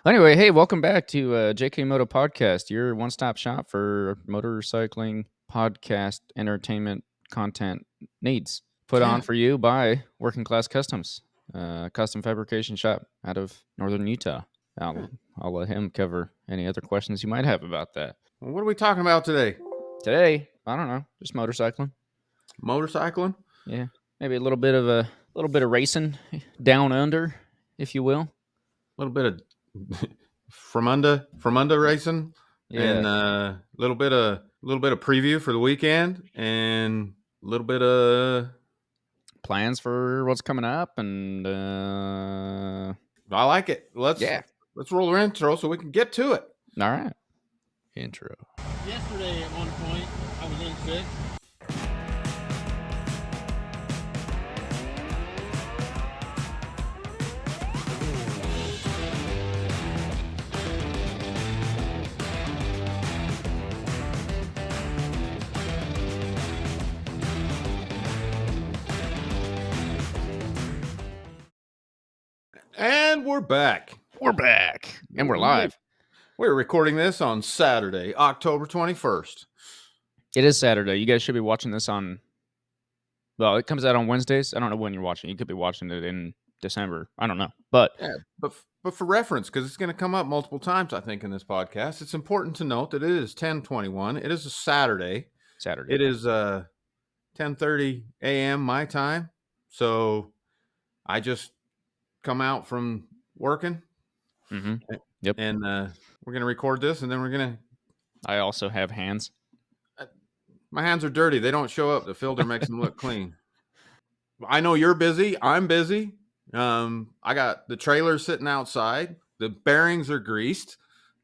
Anyway, hey, welcome back to JKMoto Podcast, your one-stop shop for motorcycling podcast entertainment content needs. Put on Yeah. for you by Working Class Customs, custom fabrication shop out of northern Utah. Yeah. I'll let him cover any other questions you might have about that. Well, what are we talking about today? Today, I don't know, just motorcycling. Motorcycling? Yeah, maybe a little bit of racing down under, if you will. A little bit of from under racing, Yeah, and a little bit of preview for the weekend, and a little bit of plans for what's coming up, and I like it. Let's yeah. roll our intro so we can get to it. All right. Intro. Yesterday, at one point, I was in sick. And we're back. We're back. And we're live. We're recording this on Saturday, October 21st. It is Saturday. You guys should be watching this on... Well, it comes out on Wednesdays. I don't know when you're watching. You could be watching it in December. I don't know. But Yeah, but for reference, because it's going to come up multiple times, I think, in this podcast, it's important to note that it is 10:21. It is a Saturday. Saturday. It is 10:30 a.m. my time. So I just come out from working. Mm-hmm. Yep. And we're going to record this, and then we're going to... I also have hands. My hands are dirty. They don't show up. The filter makes them look clean. I know you're busy. I'm busy. I got the trailer sitting outside. The bearings are greased.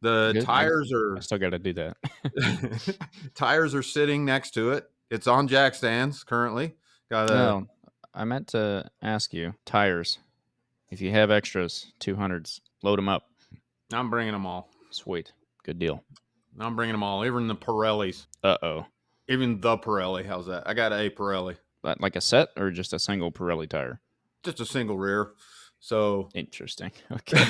The Good. tires I still got to do that. tires are sitting next to it. It's on jack stands currently. Got Well, I meant to ask you, tires. If you have extras, 200s, load them up. I'm bringing them all. Sweet. Good deal. I'm bringing them all. Even the Pirellis. Uh-oh. Even the Pirelli. How's that? I got a Pirelli. But like a set or just a single Pirelli tire? Just a single rear. So interesting. Okay.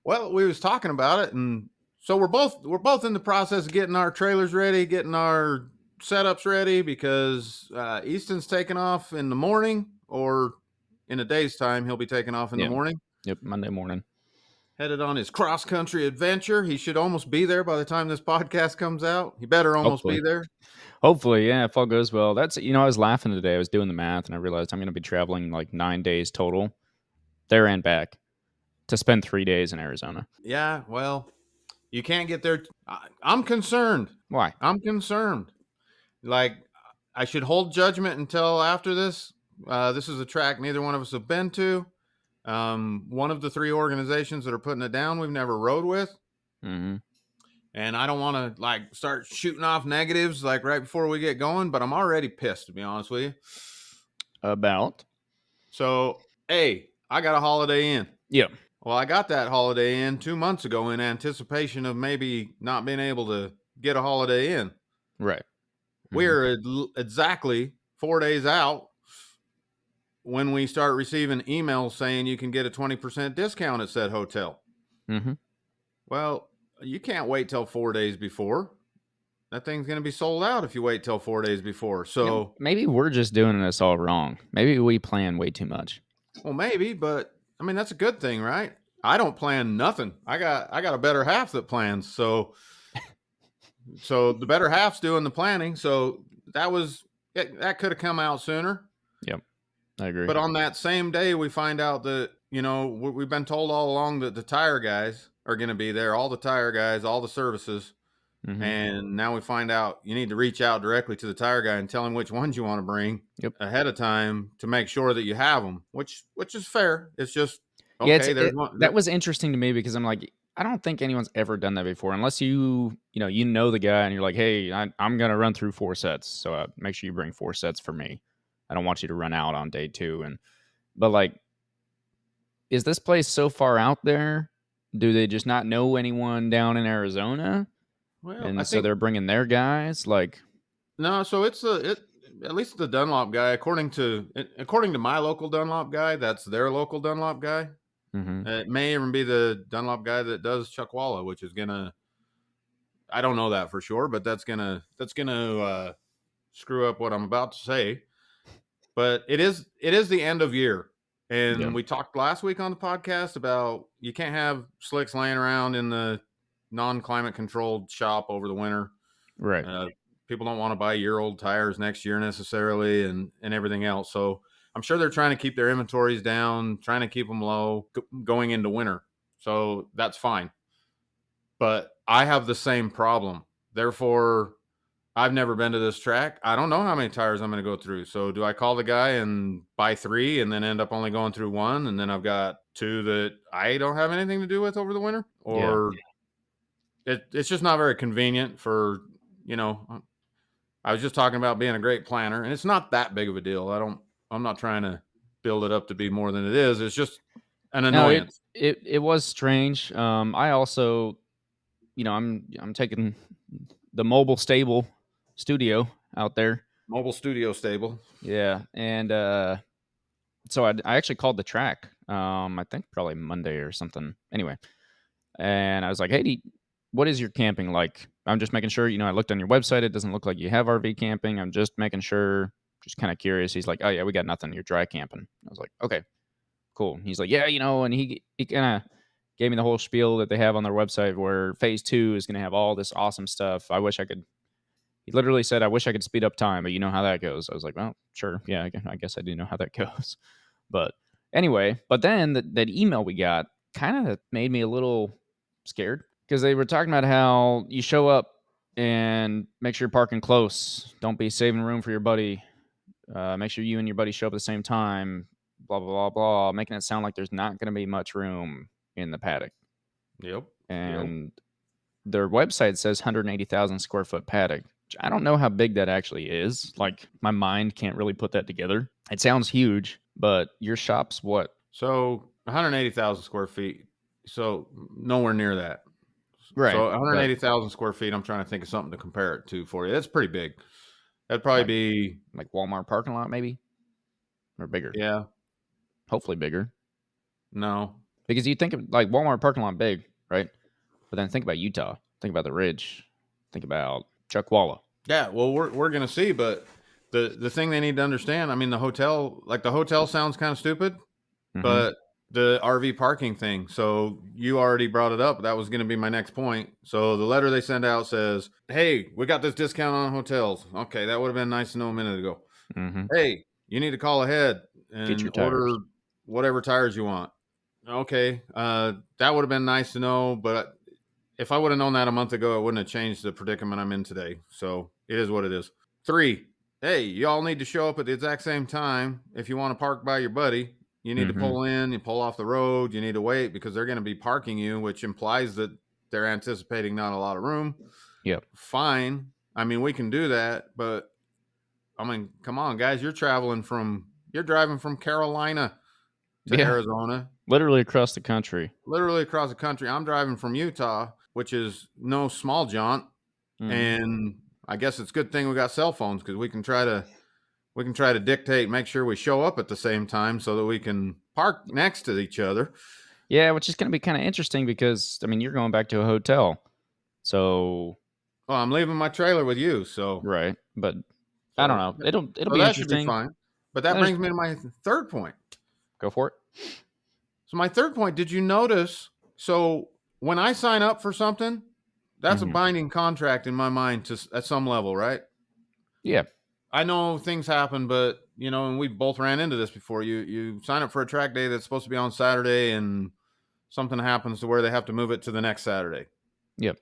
Well, we was talking about it, and so we're both in the process of getting our trailers ready, getting our setups ready, because Easton's taking off in the morning, or in a day's time he'll be taking off in the morning. Yep, Monday morning. Headed on his cross country adventure. He should almost be there by the time this podcast comes out. He better almost be there. Hopefully, yeah, if all goes well. That's, I was laughing today. I was doing the math and I realized I'm going to be traveling like 9 days total, there and back, to spend 3 days in Arizona. Yeah, well, you can't get there. I'm concerned. Why? I'm concerned. Like, I should hold judgment until after this. This is a track neither one of us have been to. One of the three organizations that are putting it down, we've never rode with. Mm-hmm. And I don't want to like start shooting off negatives like right before we get going, but I'm already pissed, to be honest with you. About? So, hey, I got a Holiday Inn. Yeah. Well, I got that Holiday Inn 2 months ago in anticipation of maybe not being able to get a Holiday Inn. Right. Mm-hmm. We're exactly 4 days out when we start receiving emails saying you can get a 20% discount at said hotel. Mm-hmm. Well, you can't wait till 4 days before. That thing's going to be sold out if you wait till 4 days before. So maybe we're just doing this all wrong. Maybe we plan way too much. Well, maybe, but I mean, that's a good thing, right? I don't plan nothing. I got a better half that plans. So the better half's doing the planning. So that could have come out sooner. Yep. I agree. But on that same day, we find out that, we've been told all along that the tire guys are going to be there, all the tire guys, all the services. Mm-hmm. And now we find out you need to reach out directly to the tire guy and tell him which ones you want to bring ahead of time to make sure that you have them, which is fair. It's just, okay. That was interesting to me because I'm like, I don't think anyone's ever done that before, unless you know the guy and you're like, hey, I'm going to run through 4 sets. So make sure you bring 4 sets for me. I don't want you to run out on day 2. But like, is this place so far out there? Do they just not know anyone down in Arizona? Well, and so they're bringing their guys. Like, no. So at least the Dunlop guy, according to my local Dunlop guy, that's their local Dunlop guy. It may even be the Dunlop guy that does Chuckwalla, which is gonna. I don't know that for sure, but that's gonna screw up what I'm about to say. But it is the end of year, and we talked last week on the podcast about you can't have slicks laying around in the non-climate controlled shop over the winter. Right. People don't want to buy year-old tires next year necessarily, and everything else. So I'm sure they're trying to keep their inventories down, trying to keep them low going into winter. So that's fine. But I have the same problem. Therefore, I've never been to this track. I don't know how many tires I'm going to go through. So do I call the guy and buy 3 and then end up only going through 1? And then I've got 2 that I don't have anything to do with over the winter? Or it's just not very convenient for, I was just talking about being a great planner, and it's not that big of a deal. I'm not trying to build it up to be more than it is. It's just an annoyance. No, it was strange. I also, I'm taking the mobile stable studio out there. Mobile studio stable. Yeah, and so I actually called the track. I think probably Monday or something. Anyway, and I was like, "Hey, what is your camping like?" I'm just making sure. I looked on your website. It doesn't look like you have RV camping. I'm just making sure. Just kind of curious. He's like, "Oh yeah, we got nothing. You're dry camping." I was like, "Okay, cool." He's like, "Yeah, and he kind of gave me the whole spiel that they have on their website where phase 2 is going to have all this awesome stuff. I wish I could. He literally said, "I wish I could speed up time, but you know how that goes." I was like, "Well, sure, yeah, I guess I do know how that goes." But anyway, then that email we got kind of made me a little scared because they were talking about how you show up and make sure you're parking close. Don't be saving room for your buddy. Make sure you and your buddy show up at the same time. Blah blah blah blah, making it sound like there's not going to be much room in the paddock. Yep. And their website says 180,000 square foot paddock. I don't know how big that actually is. Like, my mind can't really put that together. It sounds huge, but your shop's what? So 180,000 square feet. So nowhere near that. Right. So 180,000 square feet. I'm trying to think of something to compare it to for you. That's pretty big. That'd probably be like Walmart parking lot, maybe, or bigger. Yeah. Hopefully bigger. No. Because you think of like Walmart parking lot big, right? But then think about Utah. Think about the Ridge. Think about Chuckwalla. Yeah, well, we're gonna see, but the thing they need to understand, I mean, the hotel sounds kind of stupid, but the RV parking thing. So you already brought it up. That was going to be my next point. So the letter they send out says, "Hey, we got this discount on hotels." Okay, that would have been nice to know a minute ago. Hey, you need to call ahead and order whatever tires you want. Okay, that would have been nice to know, but if I would have known that a month ago, it wouldn't have changed the predicament I'm in today. So it is what it is. 3, hey, y'all need to show up at the exact same time. If you want to park by your buddy, you need to pull in, you pull off the road, you need to wait because they're going to be parking you, which implies that they're anticipating not a lot of room. Yep. Fine. I mean, we can do that, but I mean, come on, guys, you're driving from Carolina to Arizona. Literally across the country. I'm driving from Utah, which is no small jaunt. And I guess it's a good thing we got cell phones because we can try to dictate, make sure we show up at the same time so that we can park next to each other. Yeah, which is going to be kind of interesting because, I mean, you're going back to a hotel. So. Well, I'm leaving my trailer with you, so. Right. But I don't know. It'll be that interesting. Should be fine. But that brings me to my third point. Go for it. So my third point, did you notice? So when I sign up for something, that's a binding contract in my mind at some level, right? Yeah. I know things happen, but and we both ran into this before. You sign up for a track day that's supposed to be on Saturday, and something happens to where they have to move it to the next Saturday. Yep.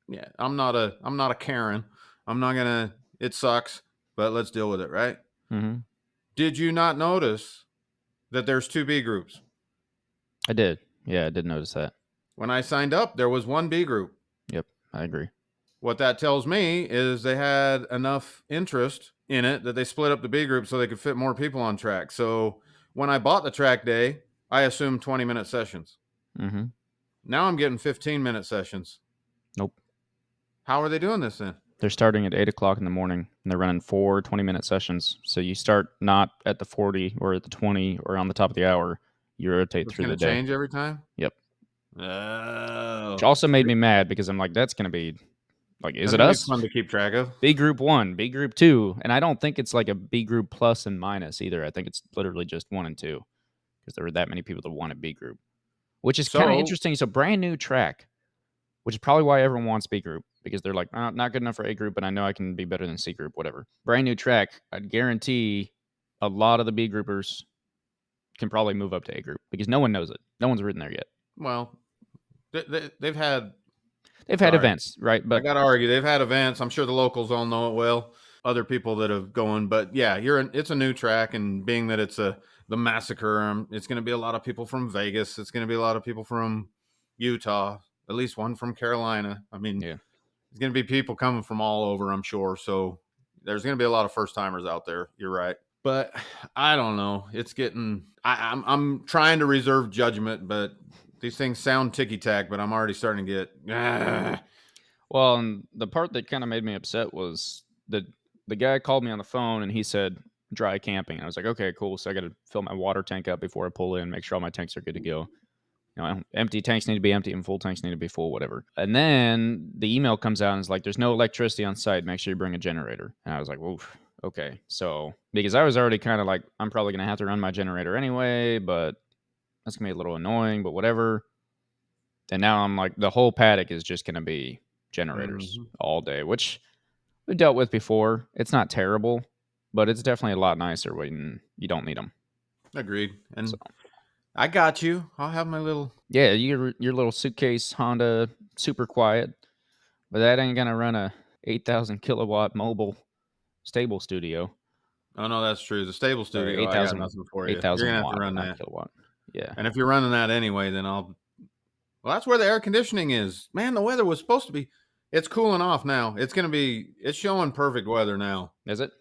Yeah, I'm not a Karen. I'm not gonna. It sucks, but let's deal with it, right? Did you not notice that there's 2 B groups? I did. Yeah, I did notice that. When I signed up, there was 1 B group. Yep, I agree. What that tells me is they had enough interest in it that they split up the B group so they could fit more people on track. So when I bought the track day, I assumed 20-minute sessions. Now I'm getting 15-minute sessions. Nope. How are they doing this then? They're starting at 8 o'clock in the morning, and they're running 4 20-minute sessions. So you start not at the 40 or at the 20 or on the top of the hour. You rotate It's through going the to day. change every time? Yep. Oh. Which also made me mad because I'm like, that's going to be like, is That's it going to be us? fun to keep track of. B group 1, B group 2, and I don't think it's like a B group plus and minus either. I think it's literally just 1 and 2 because there were that many people that wanted B group, which is kind of So, interesting. It's a brand new track, which is probably why everyone wants B group because they're like, not good enough for A group, but I know I can be better than C group, whatever. Brand new track. I'd guarantee a lot of the B groupers can probably move up to A group because no one knows it. No one's ridden there yet. well, they've had They've had events, right? I But got to argue. They've had events. I'm sure the locals all know it well. Other people that have gone, but yeah, it's a new track, and being that it's the Massacre, it's going to be a lot of people from Vegas. It's going to be a lot of people from Utah. At least one from Carolina. I mean, yeah, there's going to be people coming from all over, I'm sure. So there's going to be a lot of first timers out there. You're right, but I don't know. It's getting. I'm trying to reserve judgment, but these things sound ticky tack. But I'm already starting to get. well, and the part that kind of made me upset was the guy called me on the phone and he said dry camping. And I was like, okay, cool. So I got to fill my water tank up before I pull in, make sure all my tanks are good to go. You know, empty tanks need to be empty and full tanks need to be full, whatever. And then the email comes out and it's like, there's no electricity on site. Make sure you bring a generator. And I was like, oof, okay. So because I was already kind of like, I'm probably going to have to run my generator anyway, but that's going to be a little annoying, but whatever. And now I'm like, the whole paddock is just going to be generators all day, which we dealt with before. It's not terrible, but it's definitely a lot nicer when you don't need them. Agreed. And so, I got you. I'll have my little. Yeah, your little suitcase Honda, super quiet, but that ain't gonna run a 8,000 kilowatt mobile stable studio. Oh no, that's true. The stable Or studio, I got nothing for you. You're 8,000 gonna have to watt, run not that. kilowatt. Yeah. And if you're running that anyway, then I'll. Well, that's where the air conditioning is. Man, the weather was supposed to be. It's cooling off now. It's gonna be. It's showing perfect weather now. Is it?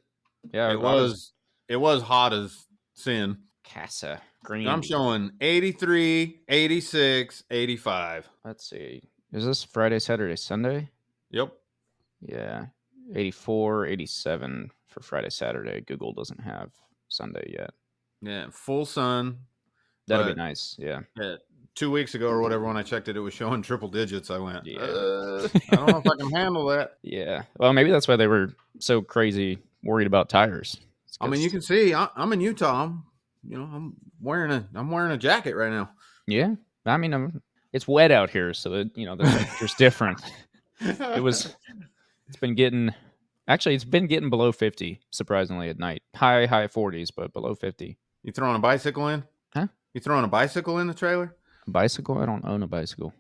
Yeah, It was. It was hot as sin. Casa Grande. I'm showing 83, 86, 85. Let's see. Is this Friday, Saturday, Sunday? Yep. Yeah. 84, 87 for Friday, Saturday. Google doesn't have Sunday yet. Yeah, full sun. That'll be nice. Yeah. 2 weeks ago or whatever, when I checked it, it was showing triple digits. I went, Yeah. I don't know if I can handle that. Yeah. Well, maybe that's why they were so crazy worried about tires. I mean, you can see I'm in Utah. I'm wearing a jacket right now. Yeah. I mean, it's wet out here, so that, the temperature's different. It's been getting below 50, surprisingly, at night. High 40s, but below 50. You throwing a bicycle in? Huh? You throwing a bicycle in the trailer? A bicycle? I don't own a bicycle.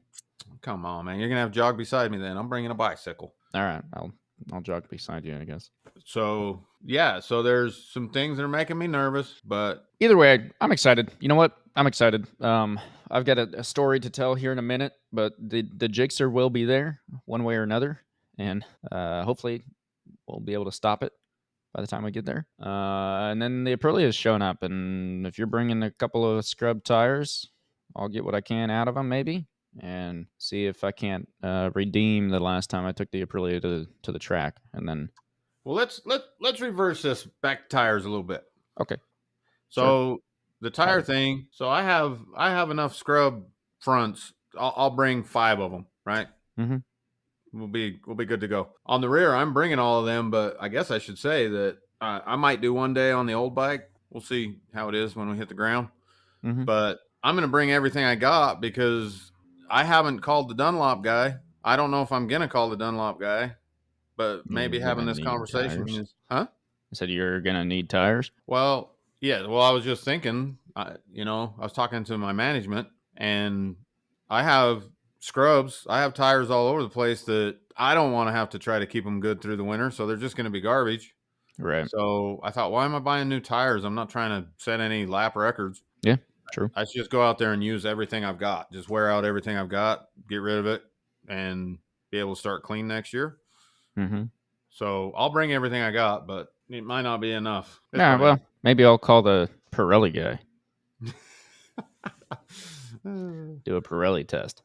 Come on, man. You're going to have to jog beside me then. I'm bringing a bicycle. All right. I'll jog beside you, I guess. So, yeah. So there's some things that are making me nervous, but... Either way, I'm excited. You know what? I'm excited. I've got a story to tell here in a minute, but the Gixxer will be there one way or another, and hopefully we'll be able to stop it by the time we get there. And then the Aprilia is showing up, and if you're bringing a couple of scrub tires, I'll get what I can out of them, maybe, and see if I can't redeem the last time I took the Aprilia to the track, and then. Well, let's reverse this back to tires a little bit. Okay. So sure. The tire thing. So I have enough scrub fronts. I'll bring 5 of them, right? Mm-hmm. We'll be good to go. On the rear, I'm bringing all of them, but I guess I should say that I might do one day on the old bike. We'll see how it is when we hit the ground. Mm-hmm. But I'm going to bring everything I got because I haven't called the Dunlop guy. I don't know if I'm going to call the Dunlop guy, but maybe having this conversation is, huh? I said you're going to need tires? Well, yeah. Well, I was just thinking, I was talking to my management, and I have scrubs. I have tires all over the place that I don't want to have to try to keep them good through the winter. So they're just going to be garbage. Right. So I thought, why am I buying new tires? I'm not trying to set any lap records. Yeah, true. I should just go out there and use everything I've got. Just wear out everything I've got, get rid of it, and be able to start clean next year. Mm-hmm. So I'll bring everything I got, but it might not be enough. Well, maybe I'll call the Pirelli guy. Do a Pirelli test.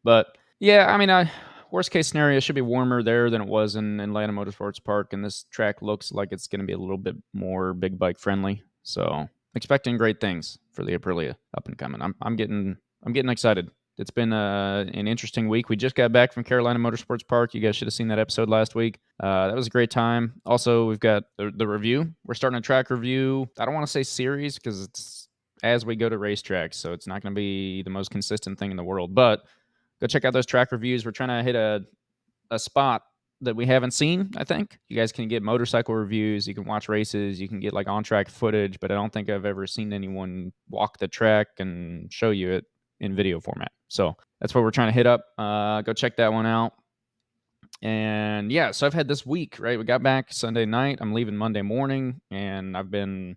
But yeah, I mean, worst case scenario, it should be warmer there than it was in Atlanta Motorsports Park, and this track looks like it's going to be a little bit more big bike friendly. So expecting great things for the Aprilia up and coming. I'm getting excited. It's been an interesting week. We just got back from Carolina Motorsports Park. You guys should have seen that episode last week. That was a great time. Also, we've got the review. We're starting a track review. I don't want to say series because it's as we go to racetracks, so it's not going to be the most consistent thing in the world. But go check out those track reviews. We're trying to hit a spot that we haven't seen. I think you guys can get motorcycle reviews, you can watch races, you can get like on track footage, but I don't think I've ever seen anyone walk the track and show you it in video format. So that's what we're trying to hit up. Go check that one out. And yeah, so I've had this week, right? We got back Sunday night. I'm leaving Monday morning, and I've been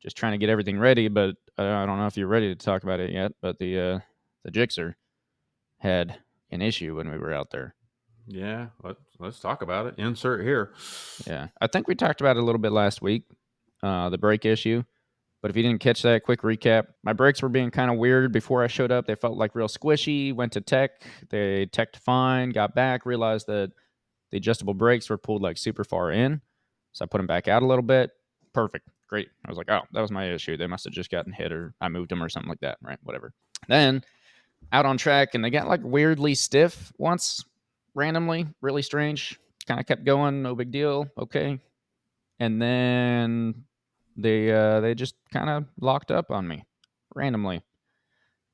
just trying to get everything ready. But I don't know if you're ready to talk about it yet. But the Gixxer had an issue when we were out there. Yeah, let's talk about it. Insert here. Yeah, I think we talked about it a little bit last week, the brake issue. But if you didn't catch that, quick recap. My brakes were being kind of weird before I showed up. They felt like real squishy. Went to tech. They teched fine. Got back. Realized that the adjustable brakes were pulled like super far in. So I put them back out a little bit. Perfect. Great. I was like, oh, that was my issue. They must have just gotten hit or I moved them or something like that. Right. Whatever. Then out on track and they got like weirdly stiff once randomly. Really strange. Kind of kept going. No big deal. Okay. And then they just kind of locked up on me randomly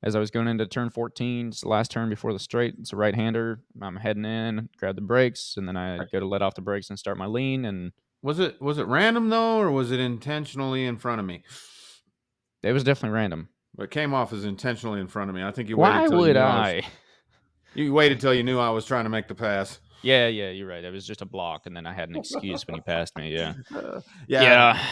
as I was going into turn 14. It's the last turn before the straight. It's a right-hander. I'm heading in, grab the brakes, and then I go to let off the brakes and start my lean. And Was it random though, or was it intentionally in front of me? it was definitely random. It came off as intentionally in front of me. I think you waited Why till you would knew I? you waited till you knew I was trying to make the pass. Yeah, you're right. It was just a block, and then I had an excuse when he passed me. Yeah, Yeah. yeah.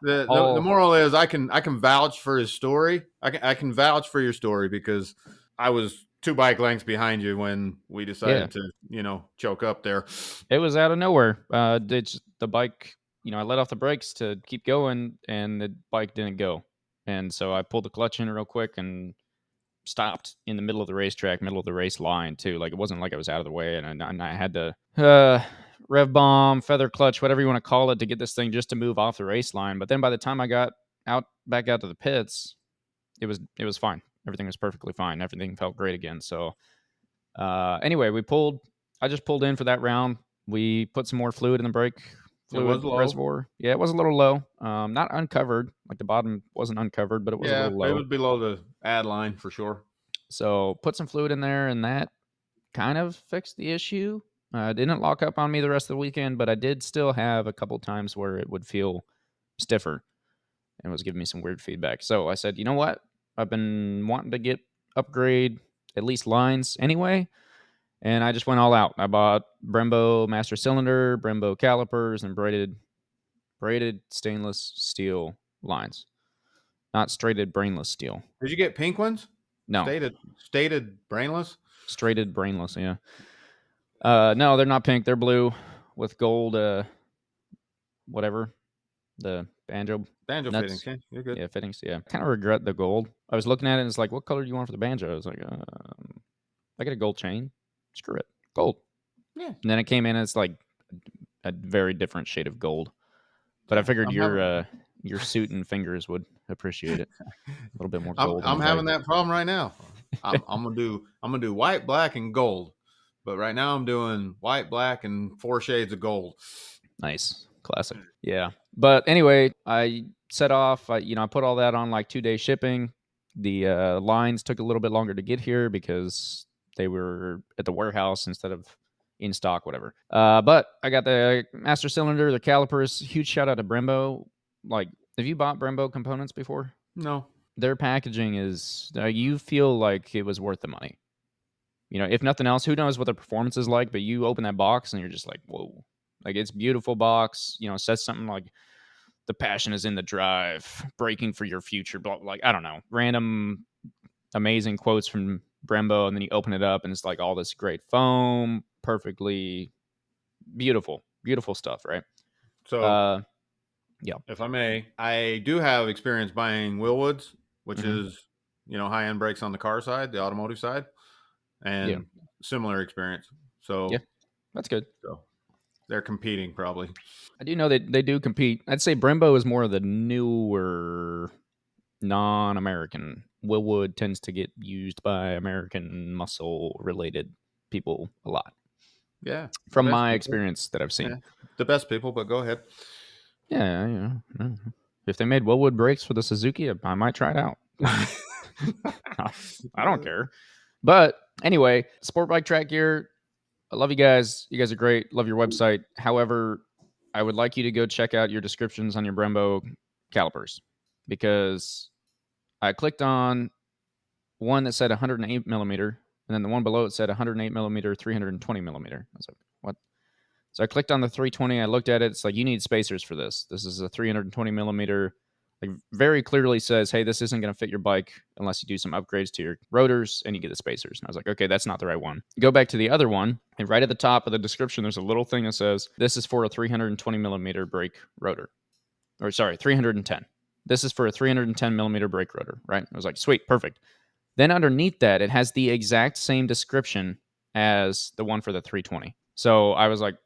The moral is I can vouch for his story. I can vouch for your story because I was 2 bike lengths behind you when we decided to choke up there. It was out of nowhere. The bike, I let off the brakes to keep going, and the bike didn't go. And so I pulled the clutch in real quick and stopped in the middle of the racetrack, middle of the race line too. Like it wasn't like I was out of the way, and I had to rev bomb, feather clutch, whatever you want to call it, to get this thing just to move off the race line. But then by the time I got back out to the pits, it was fine. Everything was perfectly fine. Everything felt great again. So anyway, I just pulled in for that round. We put some more fluid in the brake It was fluid low. reservoir. Yeah, it was a little low. Not uncovered. Like the bottom wasn't uncovered, but it was a little low. It was below the add line for sure. So put some fluid in there, and that kind of fixed the issue. Didn't lock up on me the rest of the weekend, but I did still have a couple times where it would feel stiffer and was giving me some weird feedback. So I said, you know what? I've been wanting to upgrade at least lines anyway. And I just went all out. I bought Brembo master cylinder, Brembo calipers, and braided stainless steel lines. Not straighted brainless steel. Did you get pink ones? No. Stated brainless? Straighted brainless, yeah. No, they're not pink. They're blue with gold, whatever. The banjo nuts. Fittings. Yeah, you're good. Yeah, fittings, yeah. I kind of regret the gold. I was looking at it and it's like, what color do you want for the banjo? I was like, I get a gold chain. Screw it. Gold. Yeah. And then it came in and it's like a very different shade of gold. But I figured your suit and fingers would appreciate it. A little bit more gold. I'm having that problem right now. I'm gonna do white, black, and gold. But right now I'm doing white, black, and 4 shades of gold. Nice. Classic. Yeah. But anyway, I set off. I put all that on like 2-day shipping. The lines took a little bit longer to get here because they were at the warehouse instead of in stock, whatever. But I got the master cylinder, the calipers. Huge shout out to Brembo. Like, have you bought Brembo components before? No. Their packaging is, you feel like it was worth the money. If nothing else, who knows what the performance is like, but you open that box and you're just like, whoa. Like, it's beautiful box, says something like, the passion is in the drive, braking for your future, blah, like, I don't know, random amazing quotes from Brembo, and then you open it up and it's like all this great foam, perfectly beautiful stuff, right? So, yeah. If I may, I do have experience buying Willwoods, which is, high-end brakes on the car side, the automotive side, and similar experience. So, yeah, that's good. So they're competing probably. I do know that they do compete. I'd say Brembo is more of the newer non-American. Willwood tends to get used by American muscle-related people a lot. Yeah. From best my people. experience that I've seen. Yeah. The best people, but go ahead. Yeah, if they made Willwood brakes for the Suzuki, I might try it out. I don't care. But anyway, sport bike track gear. I love you guys. You guys are great. Love your website. However, I would like you to go check out your descriptions on your Brembo calipers, because I clicked on one that said 108 millimeter, and then the one below it said 108 millimeter, 320 millimeter. I was like, what? So I clicked on the 320. I looked at it. It's like, you need spacers for this. This is a 320 millimeter. Like, very clearly says, hey, this isn't going to fit your bike unless you do some upgrades to your rotors and you get the spacers. And I was like, okay, that's not the right one. Go back to the other one, and right at the top of the description, there's a little thing that says, this is for a 320 millimeter brake rotor. Or sorry, 310. This is for a 310 millimeter brake rotor, right? I was like, sweet, perfect. Then underneath that, it has the exact same description as the one for the 320. So I was like,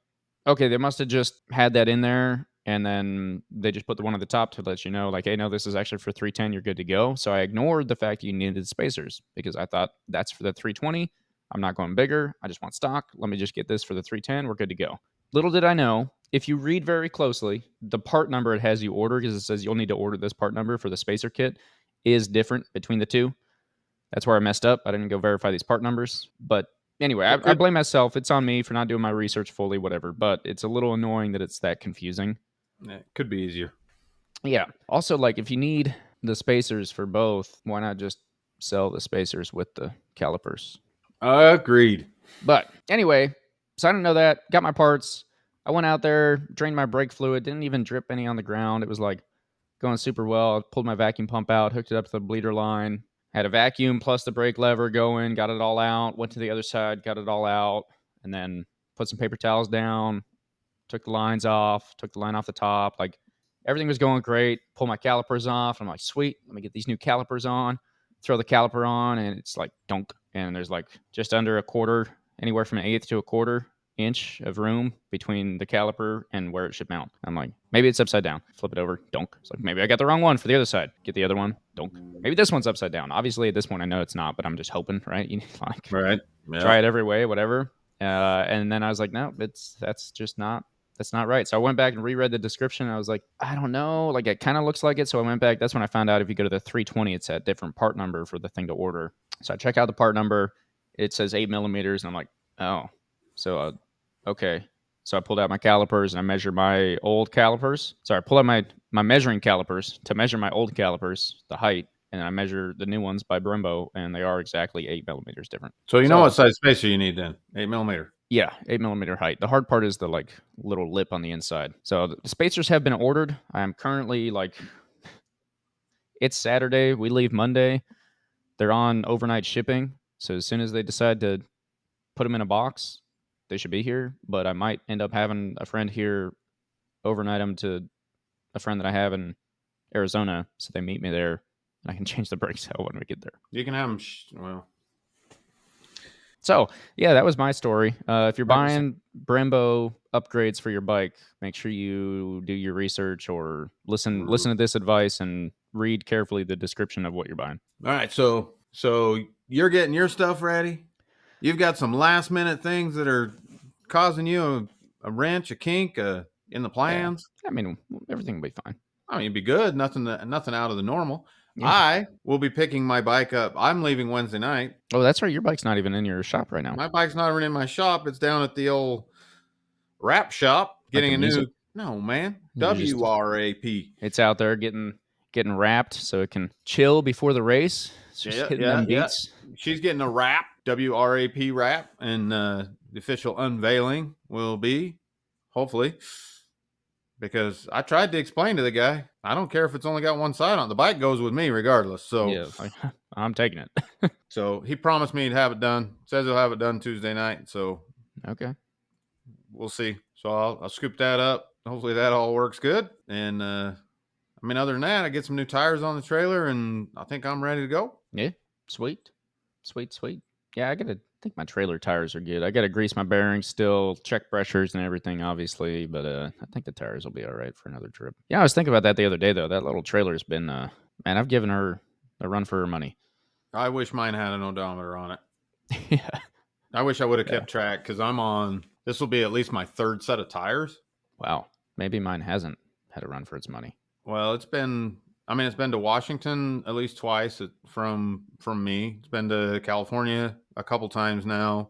okay, they must have just had that in there, and then they just put the one at the top to let you know, like, hey, no, this is actually for 310. You're good to go. So I ignored the fact you needed spacers, because I thought that's for the 320. I'm not going bigger. I just want stock. Let me just get this for the 310. We're good to go. Little did I know, if you read very closely, the part number it has you order, because it says you'll need to order this part number for the spacer kit, is different between the two. That's where I messed up. I didn't go verify these part numbers. But anyway, I blame myself. It's on me for not doing my research fully, whatever. But it's a little annoying that it's that confusing. It could be easier. Yeah. Also, like, if you need the spacers for both, why not just sell the spacers with the calipers? Agreed. But anyway, so I didn't know that. Got my parts. I went out there, drained my brake fluid, didn't even drip any on the ground. It was like going super well. I pulled my vacuum pump out, hooked it up to the bleeder line, had a vacuum plus the brake lever going, got it all out, went to the other side, got it all out, and then put some paper towels down, took the lines off, took the line off the top. Like, everything was going great. Pull my calipers off. I'm like, sweet, let me get these new calipers on. Throw the caliper on, and it's like dunk. And there's like just under a quarter, anywhere from an eighth to a quarter inch of room between the caliper and where it should mount. I'm like, maybe it's upside down. Flip it over, dunk. It's like, maybe I got the wrong one for the other side. Get the other one, dunk. Maybe this one's upside down. Obviously, at this point, I know it's not, but I'm just hoping, right? You like, right? Yep. Try it every way, whatever. And then I was like, no, that's not right. So I went back and reread the description. I was like, I don't know. Like, it kind of looks like it. So I went back. That's when I found out if you go to the 320, it's a different part number for the thing to order. So I check out the part number. It says 8 millimeters. And I'm like, oh. So, okay. So I pulled out my calipers and I measured my old calipers. Sorry, I pulled out my measuring calipers to measure my old calipers, the height. And I measure the new ones by Brembo, and they are exactly 8 millimeters different. So you know what size spacer you need then? 8 millimeter. Yeah, 8 millimeter height. The hard part is the like little lip on the inside. So the spacers have been ordered. I am currently it's Saturday. We leave Monday. They're on overnight shipping. So as soon as they decide to put them in a box, they should be here. But I might end up having a friend here overnight them to a friend that I have in Arizona. So they meet me there, and I can change the brakes out when we get there. You can have them. So, yeah, that was my story. If you're buying Brembo upgrades for your bike, make sure you do your research or listen to this advice and read carefully the description of what you're buying. All right, so you're getting your stuff ready. You've got some last minute things that are causing you a wrench, a kink in the plans. Yeah. I mean, everything will be fine. I mean, it'd be good. Nothing out of the normal. Yeah. I will be picking my bike up. I'm leaving Wednesday night. Oh, that's right. Your bike's not even in your shop right now. My bike's not even in my shop. It's down at the old wrap shop getting a new. No, man. WRAP. It's out there getting wrapped so it can chill before the race. It's just hitting them beats. She's getting a wrap, WRAP wrap, and the official unveiling will be, hopefully, because I tried to explain to the guy, I don't care if it's only got one side on it. The bike goes with me regardless. So yeah, I'm taking it. So he promised me he'd have it done. Says he'll have it done Tuesday night. So okay, we'll see. So I'll scoop that up. Hopefully that all works good. And I mean, other than that, I get some new tires on the trailer, and I think I'm ready to go. Yeah, sweet. Yeah, I think my trailer tires are good. I gotta grease my bearings still, check pressures and everything, obviously, but I think the tires will be all right for another trip. Yeah, I was thinking about that the other day though. That little trailer's been Man, I've given her a run for her money. I wish mine had an odometer on it. Yeah. I wish I would have kept track because I'm on. This will be at least my third set of tires. Wow. Maybe mine hasn't had a run for its money. Well, it's been. I mean, it's been to Washington at least twice from me. It's been to California a couple times now.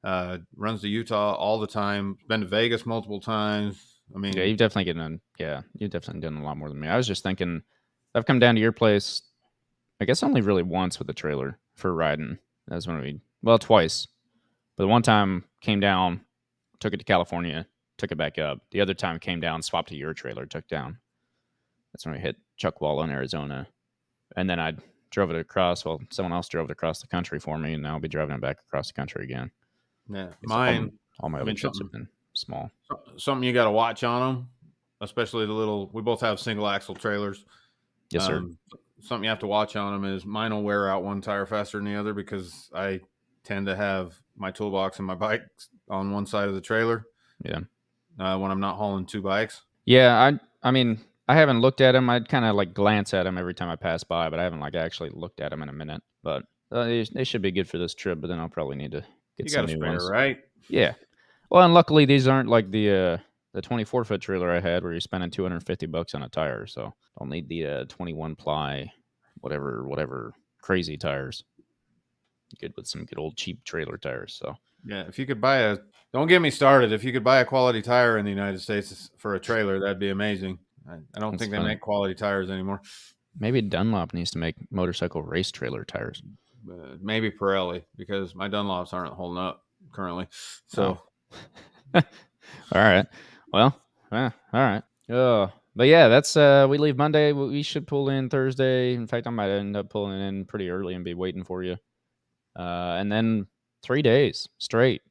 Runs to Utah all the time. Been to Vegas multiple times. I mean, Yeah, you've definitely done a lot more than me. I was just thinking, I've come down to your place, I guess only really once with the trailer for riding. That's when twice. But the one time came down, took it to California, took it back up. The other time came down, swapped to your trailer, took down. That's when we hit Chuckwalla in Arizona. And then I drove it across. Well, someone else drove it across the country for me, and now I'll be driving it back across the country again. yeah, It's mine. All my I other mean, trips have been small. something you got to watch on them, especially the little. We both have single axle trailers. Yes, sir. Something you have to watch on them is mine will wear out one tire faster than the other because I tend to have my toolbox and my bike on one side of the trailer. Yeah. When I'm not hauling two bikes. Yeah, I mean, I haven't looked at them. I'd kind of like glance at them every time I pass by, but I haven't like actually looked at them in a minute. But they should be good for this trip. But then I'll probably need to get You some got a new spare, ones. right? Yeah. Well, and luckily these aren't like the 24-foot trailer I had where you're spending $250 on a tire. So I'll need the 21 ply, whatever crazy tires. Good with some good old cheap trailer tires. So Yeah, if you could buy don't get me started. If you could buy a quality tire in the United States for a trailer, that'd be amazing. I don't think they make quality tires anymore. Maybe Dunlop needs to make motorcycle race trailer tires. Maybe Pirelli, because my Dunlops aren't holding up currently. So, all right. Well, all right. But yeah, that's we leave Monday. We should pull in Thursday. In fact, I might end up pulling in pretty early and be waiting for you. And then 3 days straight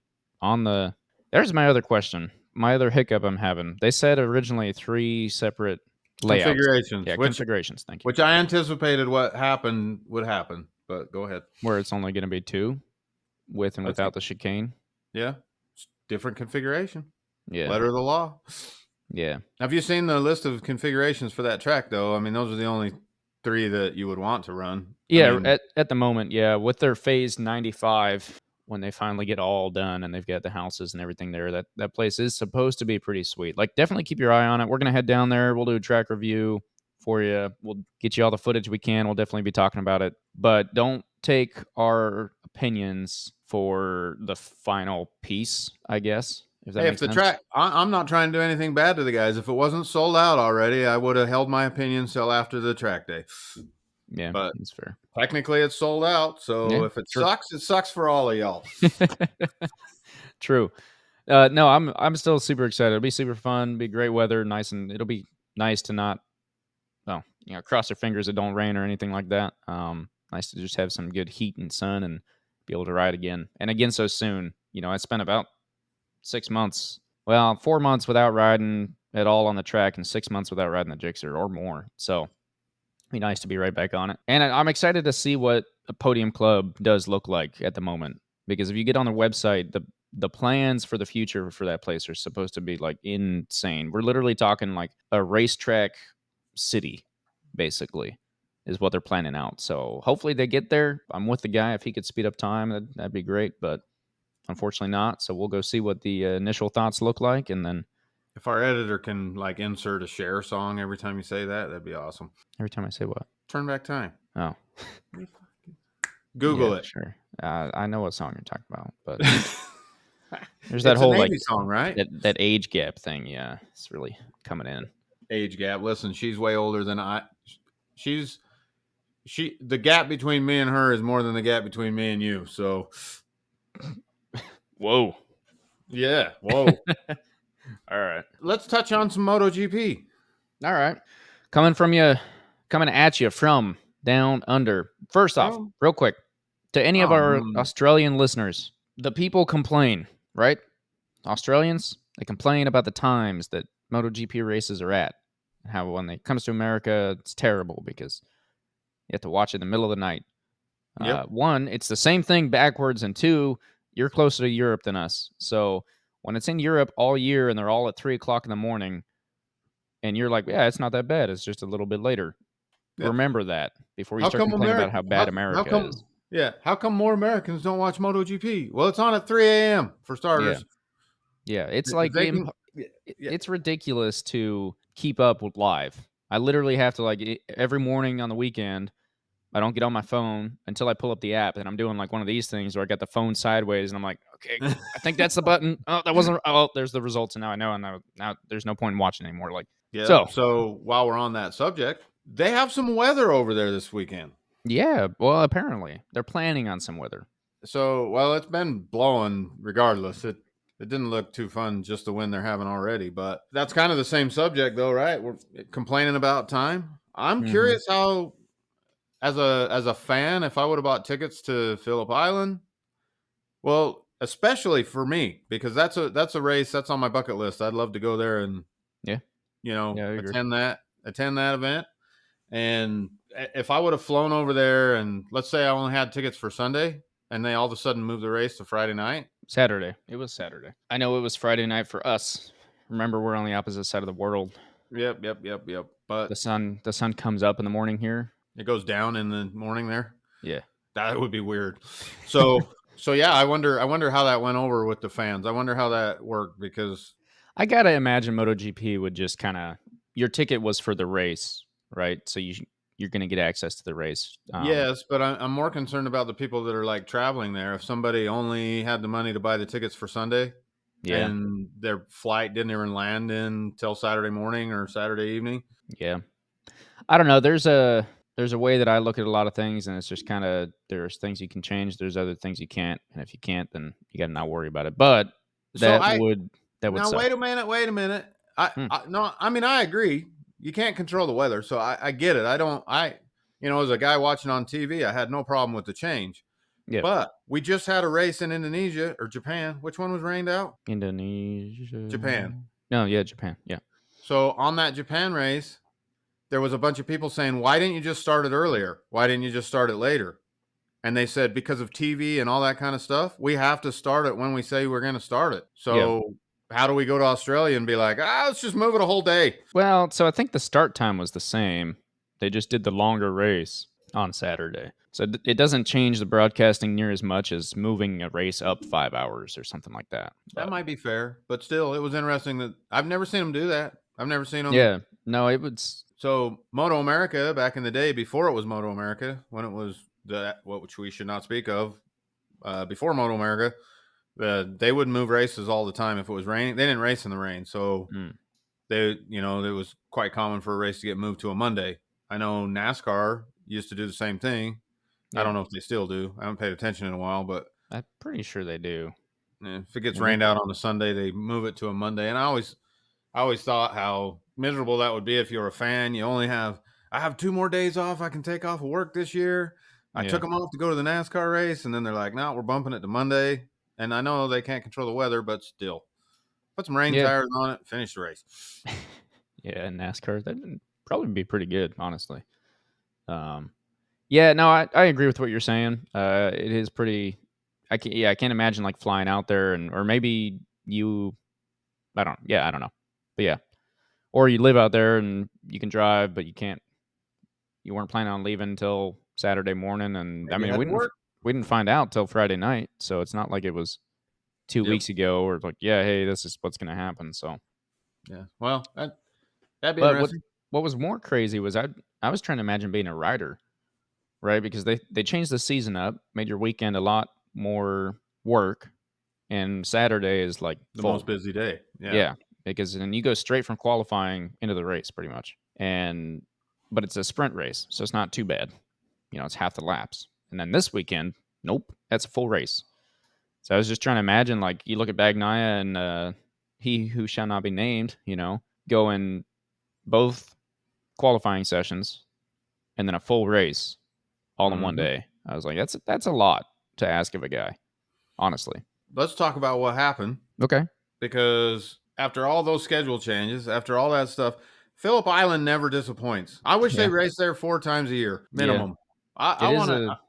on the. There's my other question. My other hiccup I'm having. They said originally 3 separate layouts. configurations. Yeah, configurations. Thank you. Which I anticipated what happened would happen, but go ahead. Where it's only going to be 2, with and without the chicane. Yeah, different configuration. Yeah, letter of the law. Yeah. Have you seen the list of configurations for that track, though? I mean, those are the only 3 that you would want to run. Yeah, at the moment, yeah. With their phase 95, when they finally get all done and they've got the houses and everything there, that place is supposed to be pretty sweet. Like, definitely keep your eye on it. We're going to head down there. We'll do a track review for you. We'll get you all the footage we can. We'll definitely be talking about it. But don't take our opinions for the final piece, I guess. If that makes sense. Track, I'm not trying to do anything bad to the guys. If it wasn't sold out already, I would have held my opinion till after the track day. Yeah, but that's fair. Technically, it's sold out. So if it sucks for all of y'all. True. No, I'm still super excited. It'll be super fun. It'll be great weather, nice, and it'll be nice to not, cross your fingers it don't rain or anything like that. Nice to just have some good heat and sun and be able to ride again. And again so soon. I spent about 6 months, 4 months without riding at all on the track and 6 months without riding the Gixxer or more. So it'd be nice to be right back on it. And I'm excited to see what a Podium Club does look like at the moment. Because if you get on their website, the plans for the future for that place are supposed to be like insane. We're literally talking like a racetrack city, basically, is what they're planning out. So hopefully they get there. I'm with the guy. If he could speed up time, that'd be great. But unfortunately not. So we'll go see what the initial thoughts look like. And then if our editor can like insert a Cher song every time you say that, that'd be awesome. Every time I say what? Turn Back Time. Oh. Google it. Sure. I know what song you're talking about, but there's that whole Navy song, right? That age gap thing. Yeah, it's really coming in. Age gap. Listen, she's way older than I. The gap between me and her is more than the gap between me and you. So, whoa. Yeah. Whoa. All right. Let's touch on some MotoGP. All right. Coming at you from down under. First off, real quick, to any of our Australian listeners, the people complain, right? Australians, they complain about the times that MotoGP races are at. How when it comes to America, it's terrible because you have to watch it in the middle of the night. Yep. 1, it's the same thing backwards, and 2, you're closer to Europe than us. So when it's in Europe all year and they're all at 3 o'clock in the morning, and you're like, yeah, it's not that bad. It's just a little bit later. Yeah. Remember that before you How start come complaining about America? how bad America Come? is. Yeah. How come more Americans don't watch MotoGP? Well, it's on at 3 a.m. for Yeah. starters. Yeah. It's If like they can. Yeah. it's ridiculous to keep up with live. I literally have to every morning on the weekend. I don't get on my phone until I pull up the app, and I'm doing like one of these things where I got the phone sideways, and I'm like, okay, I think that's the button. Oh, that wasn't. Oh, there's the results, and now I know. And now there's no point in watching anymore. Like, Yeah. so So while we're on that subject, they have some weather over there this weekend. yeah. Well, apparently they're planning on some weather. So, well, it's been blowing regardless. It didn't look too fun just the wind they're having already, but that's kind of the same subject though, right? We're complaining about time. I'm Mm-hmm. curious how as a fan, if I would have bought tickets to Phillip Island, well, especially for me, because that's a race that's on my bucket list. I'd love to go there and, Yeah. Yeah, I agree. attend that event. And if I would have flown over there and let's say I only had tickets for Sunday and they all of a sudden moved the race to Friday night. Saturday. It was Saturday. I know it was Friday night for us. Remember, we're on the opposite side of the world. Yep. But The sun comes up in the morning here. it goes down in the morning there. Yeah. That would be weird. So yeah, I wonder how that went over with the fans. I wonder how that worked because I gotta imagine MotoGP would just kind of your ticket was for the race, right? So you're gonna get access to the race. yes, but I'm more concerned about the people that are like traveling there. If somebody only had the money to buy the tickets for Sunday Yeah, and their flight didn't even land until Saturday morning or Saturday evening. yeah. I don't know. There's a way that I look at a lot of things, and it's just kind of there's things you can change. There's other things you can't, and if you can't, then you got to not worry about it. But So that I would that would now suck. wait a minute. Hmm. No, I mean I agree. You can't control the weather, so I get it. As a guy watching on TV, I had no problem with the change. Yeah, But we just had a race in Indonesia or Japan. Which one was rained out? Indonesia. Japan. No, yeah, Japan. Yeah, So on that Japan race, there was a bunch of people saying, "Why didn't you just start it earlier? Why didn't you just start it later?" And they said because of TV and all that kind of stuff, we have to start it when we say we're going to start it. yeah. So how do we go to Australia and be like, let's just move it a whole day? Well, so I think the start time was the same. They just did the longer race on Saturday. So it doesn't change the broadcasting near as much as moving a race up 5 hours or something like that. That But might be fair, but still, it was interesting that I've never seen them do that. I've never seen them. yeah, no, it was. So Moto America back in the day, before it was Moto America, when it was which we should not speak of, before Moto America, they would move races all the time if it was raining. They didn't race in the rain, so Mm, it was quite common for a race to get moved to a Monday. I know NASCAR used to do the same thing. I yeah, don't know if they still do. I haven't paid attention in a while, but I'm pretty sure they do. if it gets Maybe. rained out on a Sunday, they move it to a Monday. And I always thought how miserable that would be if you're a fan. I have 2 more days off I can take off of work this year. I Yeah, took them off to go to the NASCAR race, and then they're like, "No, we're bumping it to Monday." And I know they can't control the weather, but still, put some rain yeah, tires on it, finish the race. yeah. NASCAR that'd probably be pretty good, honestly. Um, yeah, no, I agree with what you're saying. It is pretty. I can't imagine like flying out there or maybe you. I don't know, but yeah, or you live out there and you can drive, but you can't. You weren't planning on leaving until Saturday morning, and I Maybe you mean had to work. we didn't find out till Friday night, so it's not like it was 2 weeks Yep. ago or like yeah, hey, this is what's gonna happen. So, Yeah. Well, that'd be but interesting. what was more crazy was I was trying to imagine being a rider, right? Because they changed the season up, made your weekend a lot more work, and Saturday is like The full. most busy day. Yeah. Yeah, because then you go straight from qualifying into the race pretty much. But it's a sprint race, so it's not too bad. It's half the laps. And then this weekend, nope, that's a full race. So I was just trying to imagine, like, you look at Bagnaia and he who shall not be named, going both qualifying sessions and then a full race all in one Mhm. day. I was like, that's a lot to ask of a guy, honestly. Let's talk about what happened Okay. because after all those schedule changes, after all that stuff, Phillip Island never disappoints. I wish they Yeah. raced there 4 times a year Yeah. minimum. I It is want to a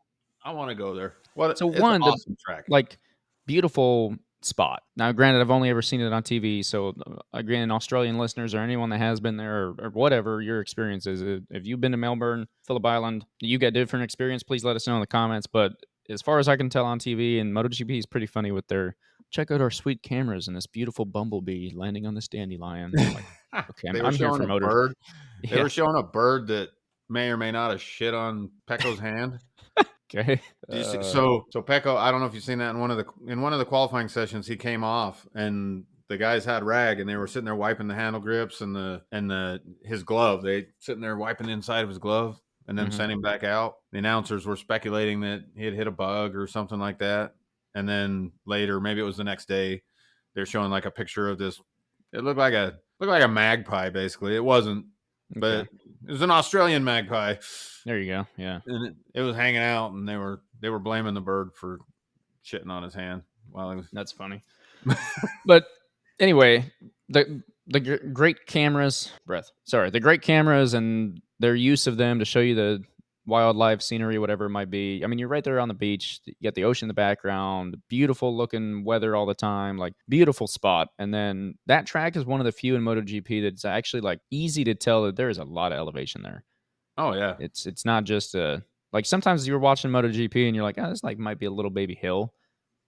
I want to go there. so It's an one the awesome track. like beautiful spot. Now, granted, I've only ever seen it on TV, so again, Australian listeners or anyone that has been there or whatever your experience is, if you've been to Melbourne, Phillip Island, you got a different experience, please let us know in the comments. But as far as I can tell on TV, and MotoGP is pretty funny with their, check out our sweet cameras and this beautiful bumblebee landing on this dandelion. I'm like, okay, They were I'm here showing for a motors. bird. They Yeah. were showing a bird that may or may not have shit on Pecco's hand. Okay. Do you see, so Pecco, I don't know if you've seen that in one of the qualifying sessions. He came off, and the guys had rag, and they were sitting there wiping the handle grips and his glove. They sitting there wiping the inside of his glove, and then sent him back out. The announcers were speculating that he had hit a bug or something like that. And then later, maybe it was the next day, they're showing like a picture of this. It looked like a magpie, basically. It wasn't, but it was an Australian magpie. There you go. Yeah. And it was hanging out, and they were blaming the bird for shitting on his hand while he was. That's funny. But anyway, the great cameras, the great cameras and their use of them to show you the wildlife scenery, whatever it might be. I mean, you're right there on the beach. You got the ocean in the background, beautiful looking weather all the time, like beautiful spot. And then that track is one of the few in MotoGP that's actually like easy to tell that there is a lot of elevation there. Oh yeah, It's not just like sometimes you're watching MotoGP and you're like, oh, this like might be a little baby hill.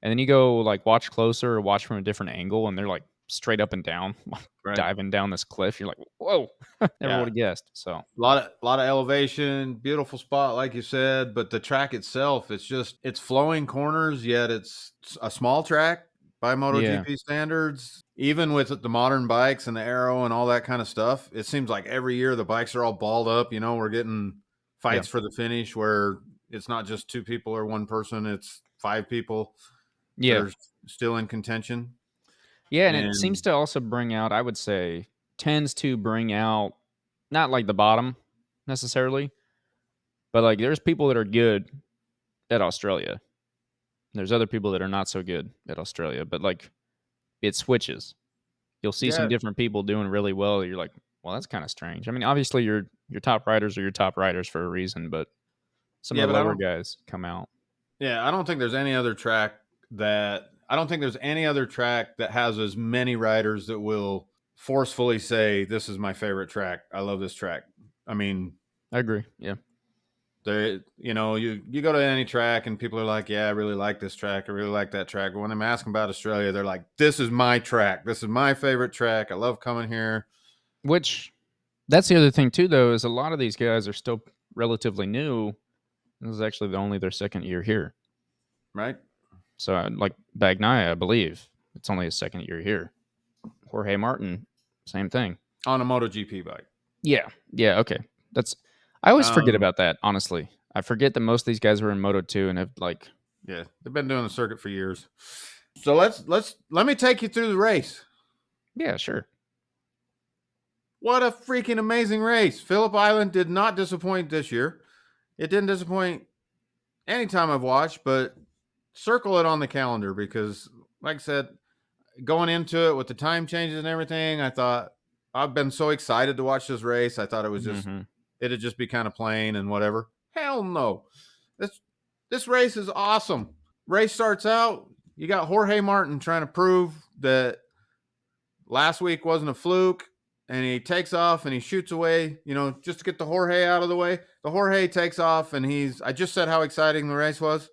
And then you go like watch closer or watch from a different angle, and they're like straight up and down, right. diving down this cliff. You're like, whoa, never would have guessed. So a lot of elevation, beautiful spot, like you said. But the track itself, it's flowing corners, yet it's a small track by MotoGP standards. Even with the modern bikes and the aero and all that kind of stuff, it seems like every year the bikes are all balled up. You know, we're getting fights for the finish where it's not just two people or one person; it's five people. They're still in contention. Yeah, and it seems to also bring out, I would say, tends to bring out not like the bottom necessarily, but like there's people that are good at Australia. There's other people that are not so good at Australia, but like it switches. You'll see some different people doing really well. You're like, well, that's kind of strange. I mean, obviously your top riders are your top riders for a reason, but some of the lower guys come out. Yeah, I don't think there's any other track that has as many riders that will forcefully say, this is my favorite track. I love this track. I mean, I agree. Yeah. You go to any track and people are like, yeah, I really like this track. I really like that track. But when I'm asking about Australia, they're like, this is my track. This is my favorite track. I love coming here. Which, that's the other thing too, though, is a lot of these guys are still relatively new. This is actually only their second year here. Right. So like Bagnaia, I believe it's only his second year here. Jorge Martin, same thing. On a MotoGP bike. Yeah. Yeah. Okay. I always forget about that, honestly. I forget that most of these guys were in Moto 2 and have like. Yeah, they've been doing the circuit for years. So let me take you through the race. Yeah, sure. What a freaking amazing race. Phillip Island did not disappoint this year. It didn't disappoint any time I've watched, but circle it on the calendar because, like I said, going into it with the time changes and everything, I thought I've been so excited to watch this race. I thought it was just it'd just be kind of plain and whatever. Hell no. This race is awesome. Race starts out, you got Jorge Martin trying to prove that last week wasn't a fluke, and he takes off and he shoots away, just to get the Jorge out of the way. The Jorge takes off, and I just said how exciting the race was.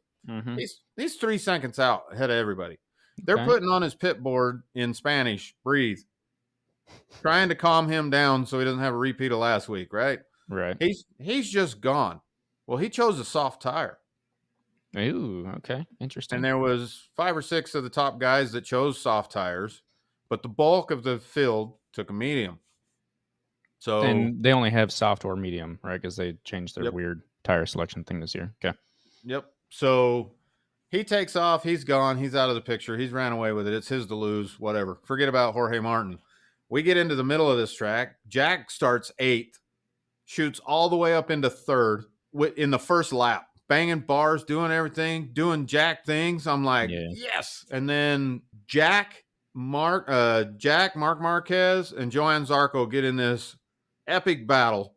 He's 3 seconds out ahead of everybody. They're putting on his pit board in Spanish, breathe, trying to calm him down so he doesn't have a repeat of last week, right? Right. He's just gone. Well, he chose a soft tire. Ooh, okay. Interesting. And there was 5 or 6 of the top guys that chose soft tires, but the bulk of the field took a medium. So, and they only have soft or medium, right? Because they changed their weird tire selection thing this year. Okay. Yep. So he takes off. He's gone. He's out of the picture. He's ran away with it. It's his to lose. Whatever. Forget about Jorge Martin. We get into the middle of this track. Jack starts 8th, shoots all the way up into 3rd in the first lap, banging bars, doing everything, doing Jack things. I'm like, yes. And then Mark Marquez, and Johann Zarco get in this epic battle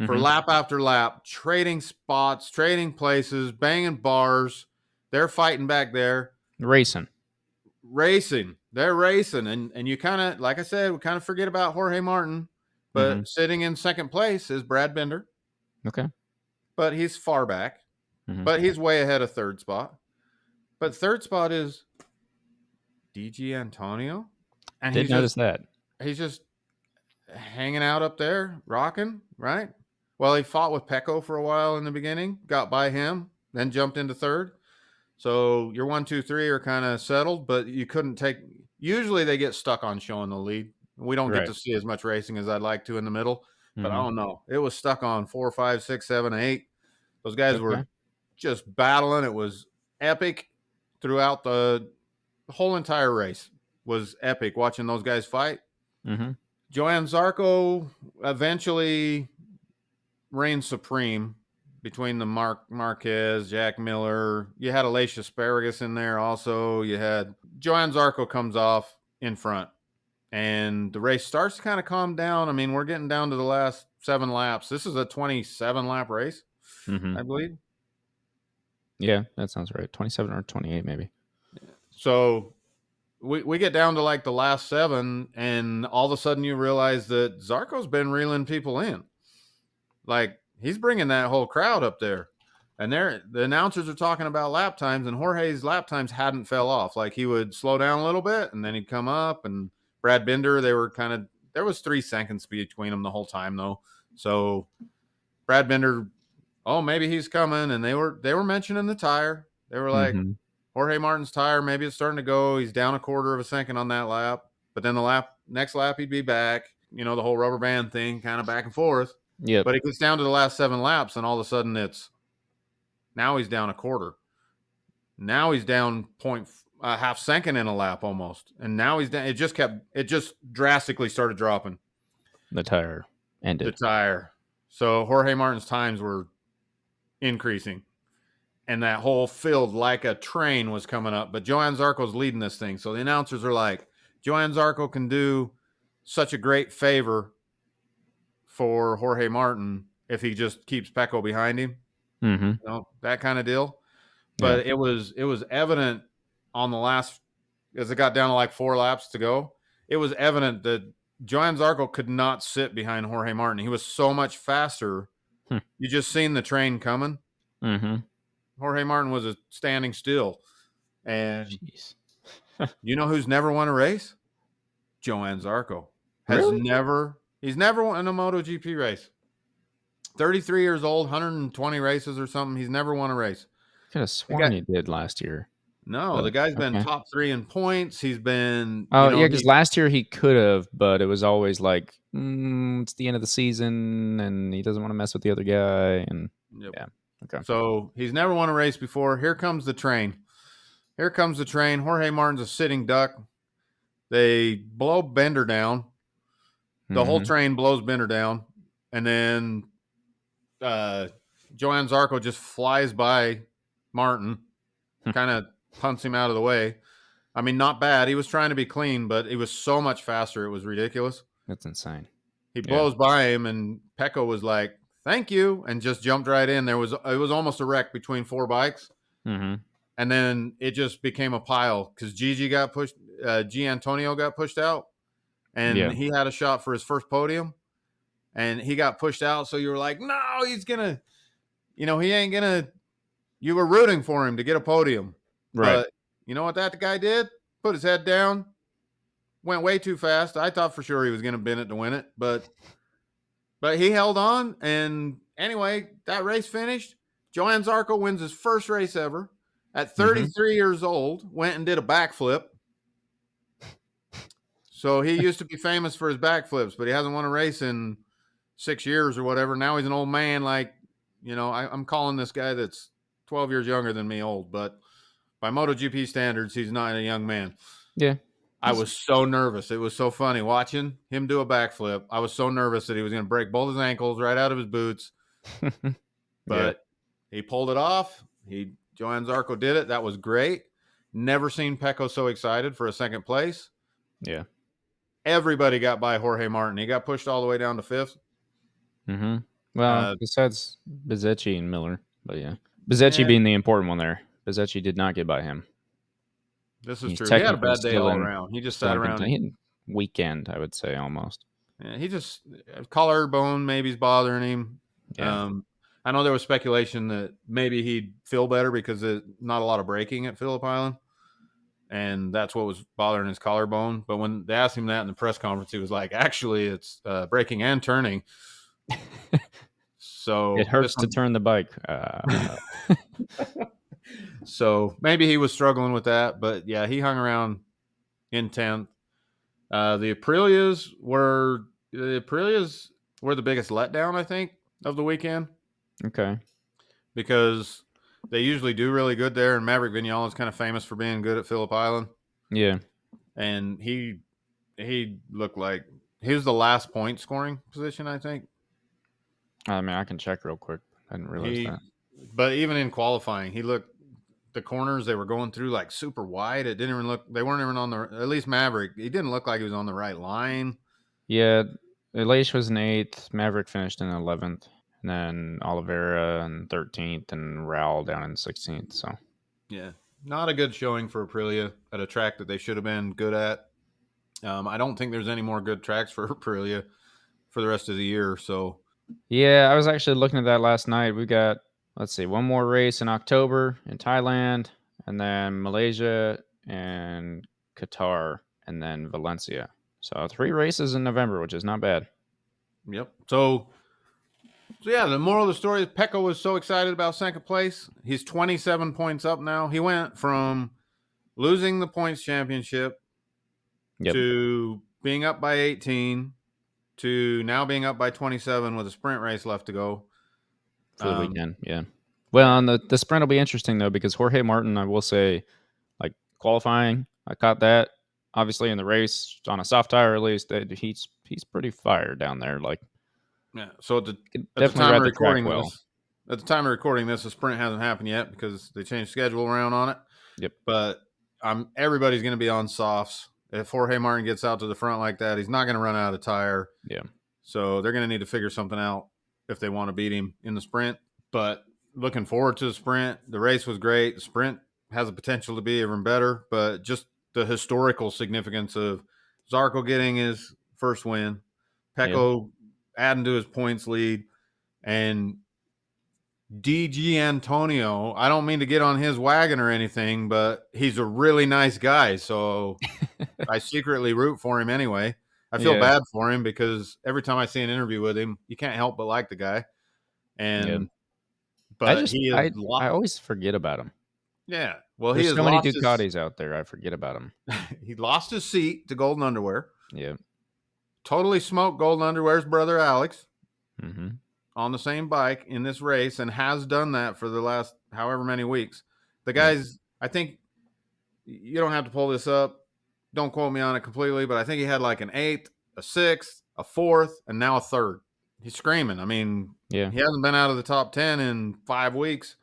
for lap after lap, trading spots, trading places, banging bars. They're fighting back there. Racing racing. They're racing. And you kind of, like I said, we kind of forget about Jorge Martin. But sitting in second place is Brad Binder. Okay. But he's far back. But he's way ahead of third spot. But third spot is DG Antonio. And Did notice that. He's just hanging out up there, rocking, right? Well, he fought with Pecco for a while in the beginning, got by him, then jumped into third. So your 1, 2, 3 are kind of settled, but you couldn't take. Usually they get stuck on showing the lead. We don't get to see as much racing as I'd like to in the middle, but I don't know. It was stuck on 4, 5, 6, 7, 8. Those guys were just battling. It was epic throughout the whole entire race. Was epic watching those guys fight. Johann Zarco eventually reigned supreme between the Marquez, Jack Miller. You had Alacia Asparagus in there also. You had Johann Zarco comes off in front, and the race starts to kind of calm down. I mean, we're getting down to the last 7 laps. This is a 27-lap race, I believe. Yeah, that sounds right. 27 or 28 maybe. So we get down to like the last 7, and all of a sudden you realize that Zarco's been reeling people in. Like, he's bringing that whole crowd up there. And the announcers are talking about lap times, and Jorge's lap times hadn't fell off. Like, he would slow down a little bit, and then he'd come up. And Brad Binder, there was 3 seconds between them the whole time, though. So Brad Binder, maybe he's coming. And they were mentioning the tire. They were like, Jorge Martin's tire, maybe it's starting to go. He's down a quarter of a second on that lap. But then next lap, he'd be back. You know, the whole rubber band thing, kind of back and forth. Yeah. But it gets down to the last 7 laps, and all of a sudden now he's down a quarter. Now he's down half second in a lap almost. And now he's down. It just drastically started dropping. The tire ended. So Jorge Martin's times were increasing. And that whole field, like a train, was coming up. But Johann Zarco's leading this thing. So the announcers are like, Johann Zarco can do such a great favor for Jorge Martin if he just keeps Pecco behind him. You know, that kind of deal. But it was evident on the last, as it got down to like 4 laps to go, it was evident that Johann Zarco could not sit behind Jorge Martin. He was so much faster. You just seen the train coming. Jorge Martin was standing still. And you know who's never won a race? Johann Zarco. He's never won a MotoGP race. 33 years old, 120 races or something. He's never won a race. Could have sworn he did last year. No, the guy's been top 3 in points. He's been. Because last year he could have, but it was always like, it's the end of the season, and he doesn't want to mess with the other guy. And okay. So he's never won a race before. Here comes the train. Jorge Martin's a sitting duck. They blow Bender down. The whole train blows Bender down, and then Johann Zarco just flies by Martin, kind of punts him out of the way. I mean, not bad. He was trying to be clean, but he was so much faster. It was ridiculous. That's insane. He blows by him, and Pecco was like, "Thank you," and just jumped right in. It was almost a wreck between 4 bikes, and then it just became a pile because Gigi got pushed. G. Antonio got pushed out, and he had a shot for his first podium, and he got pushed out. So you were like, "No, he's gonna, he ain't gonna." You were rooting for him to get a podium, right? But you know what that guy did? Put his head down, went way too fast. I thought for sure he was gonna bin it to win it, but he held on. And anyway, that race finished. Johann Zarco wins his first race ever at 33 years old. Went and did a backflip. So he used to be famous for his backflips, but he hasn't won a race in 6 years or whatever. Now he's an old man. Like, I'm calling this guy that's 12 years younger than me old, but by MotoGP standards, he's not a young man. Yeah. I was so nervous. It was so funny watching him do a backflip. I was so nervous that he was going to break both his ankles right out of his boots. But he pulled it off. Johann Zarco did it. That was great. Never seen Pecco so excited for a second place. Yeah. Everybody got by Jorge Martin. He got pushed all the way down to 5th. Well, besides Bezzecchi and Miller, but Bezzecchi being the important one there. Bezzecchi did not get by him. This is He's true. He had a technically bad day still all in around. He just sat around. weekend, I would say, almost. Yeah, he just collarbone maybe is bothering him. Yeah. I know there was speculation that maybe he'd feel better because there's not a lot of braking at Phillip Island, and that's what was bothering his collarbone. But when they asked him that in the press conference, he was like, "Actually, it's braking and turning." So It hurts to turn the bike. So maybe he was struggling with that, but yeah, he hung around in 10th. The Aprilias were the biggest letdown, I think, of the weekend. Okay. Because they usually do really good there, and Maverick Vinales is kind of famous for being good at Phillip Island. Yeah. And he looked like he was the last point scoring position, I think. I mean, I can check real quick. I didn't realize that. But even in qualifying, he looked the corners they were going through like super wide. It didn't even look. They weren't even on the. At least Maverick, he didn't look like he was on the right line. Yeah, Elish was in 8th, Maverick finished in 11th, and then Oliveira in 13th, and Raul down in 16th. So Yeah, not a good showing for Aprilia at a track that they should have been good at. I don't think there's any more good tracks for Aprilia for the rest of the year. So yeah, I was actually looking at that last night. We got, let's see, one more race in October in Thailand, and then Malaysia and Qatar, and then Valencia. So 3 races in November, which is not bad. yep. So yeah, the moral of the story is Pecco was so excited about second place. He's 27 points up now. He went from losing the points championship Yep, to being up by 18 to now being up by 27 with a sprint race left to go. for the weekend. Yeah. Well, Yeah. and the sprint will be interesting though, because Jorge Martin, I will say, like qualifying, I caught that. Obviously, in the race on a soft tire, at least he's pretty fired down there. Like, Yeah. So can at the definitely time of ride the track recording well. this, the sprint hasn't happened yet because they changed schedule around on it. Yep. But everybody's going to be on softs. If Jorge Martin gets out to the front like that, he's not going to run out of tire. Yeah. So they're going to need to figure something out if they want to beat him in the sprint. But looking forward to the sprint. The race was great. The sprint has the potential to be even better, but just the historical significance of Zarco getting his first win, Yep. Pecco adding to his points lead, and DG Antonio. I don't mean to get on his wagon or anything, but he's a really nice guy. So I secretly root for him anyway. I feel Yeah. bad for him because every time I see an interview with him, you can't help but like the guy. Yep. And but he is I always forget about him. yeah. Well, he There's has so many lost his Ducatis out there. I forget about him. he lost his seat to Golden Underwear. Yeah. Totally smoked Golden Underwear's brother Alex Mm-hmm. on the same bike in this race and has done that for the last however many weeks. The Yep. guys, I think you don't have to pull this up. Don't quote me on it completely, but I think he had like an 8th, a 6th, a 4th, and now a 3rd. He's screaming. I mean, Yeah. he hasn't been out of the top 10 in 5 weeks.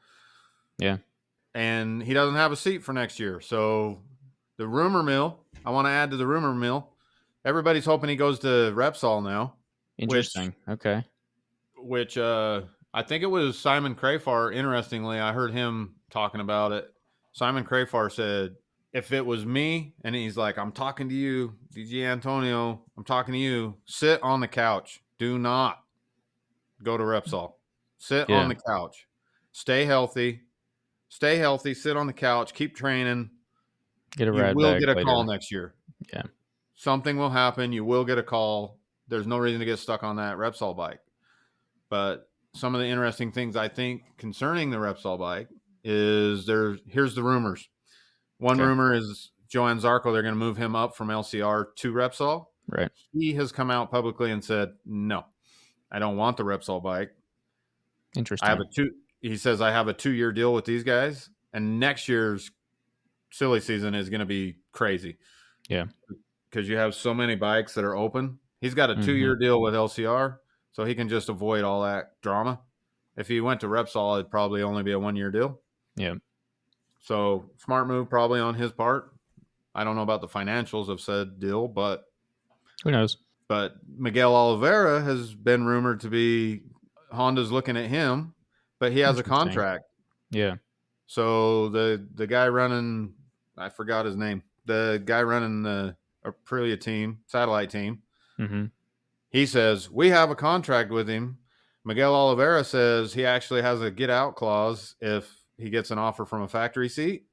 Yeah. And he doesn't have a seat for next year. So the rumor mill, I want to add to the rumor mill. Everybody's hoping he goes to Repsol now. Interesting. Okay. Which I think it was Simon Crafar. Interestingly, I heard him talking about it. Simon Crafar said, if it was me, and he's like, I'm talking to you, DG Antonio, I'm talking to you, sit on the couch. Do not go to Repsol. Sit on Yeah. the couch. Stay healthy. Stay healthy. Sit on the couch. Keep training. Get a You ride will back get a call later. next year. Yeah. Something will happen. You will get a call. There's no reason to get stuck on that Repsol bike. But some of the interesting things I think concerning the Repsol bike is here's the rumors. One Okay. rumor is Johann Zarco, they're going to move him up from LCR to Repsol. Right. He has come out publicly and said, no, I don't want the Repsol bike. Interesting. He says, I have a 2-year deal with these guys, and next year's silly season is going to be crazy. Yeah. Because you have so many bikes that are open. He's got a 2-year Mm-hmm. deal with LCR, so he can just avoid all that drama. If he went to Repsol, it'd probably only be a 1-year deal. Yeah. So smart move probably on his part. I don't know about the financials of said deal, but Who knows? But Miguel Oliveira has been rumored to be Honda's looking at him, but he has a Interesting. contract. Yeah. So the guy running I forgot his name. The guy running the Aprilia team, satellite team. Mm-hmm. He says, we have a contract with him. Miguel Oliveira says he actually has a get out clause if he gets an offer from a factory seat.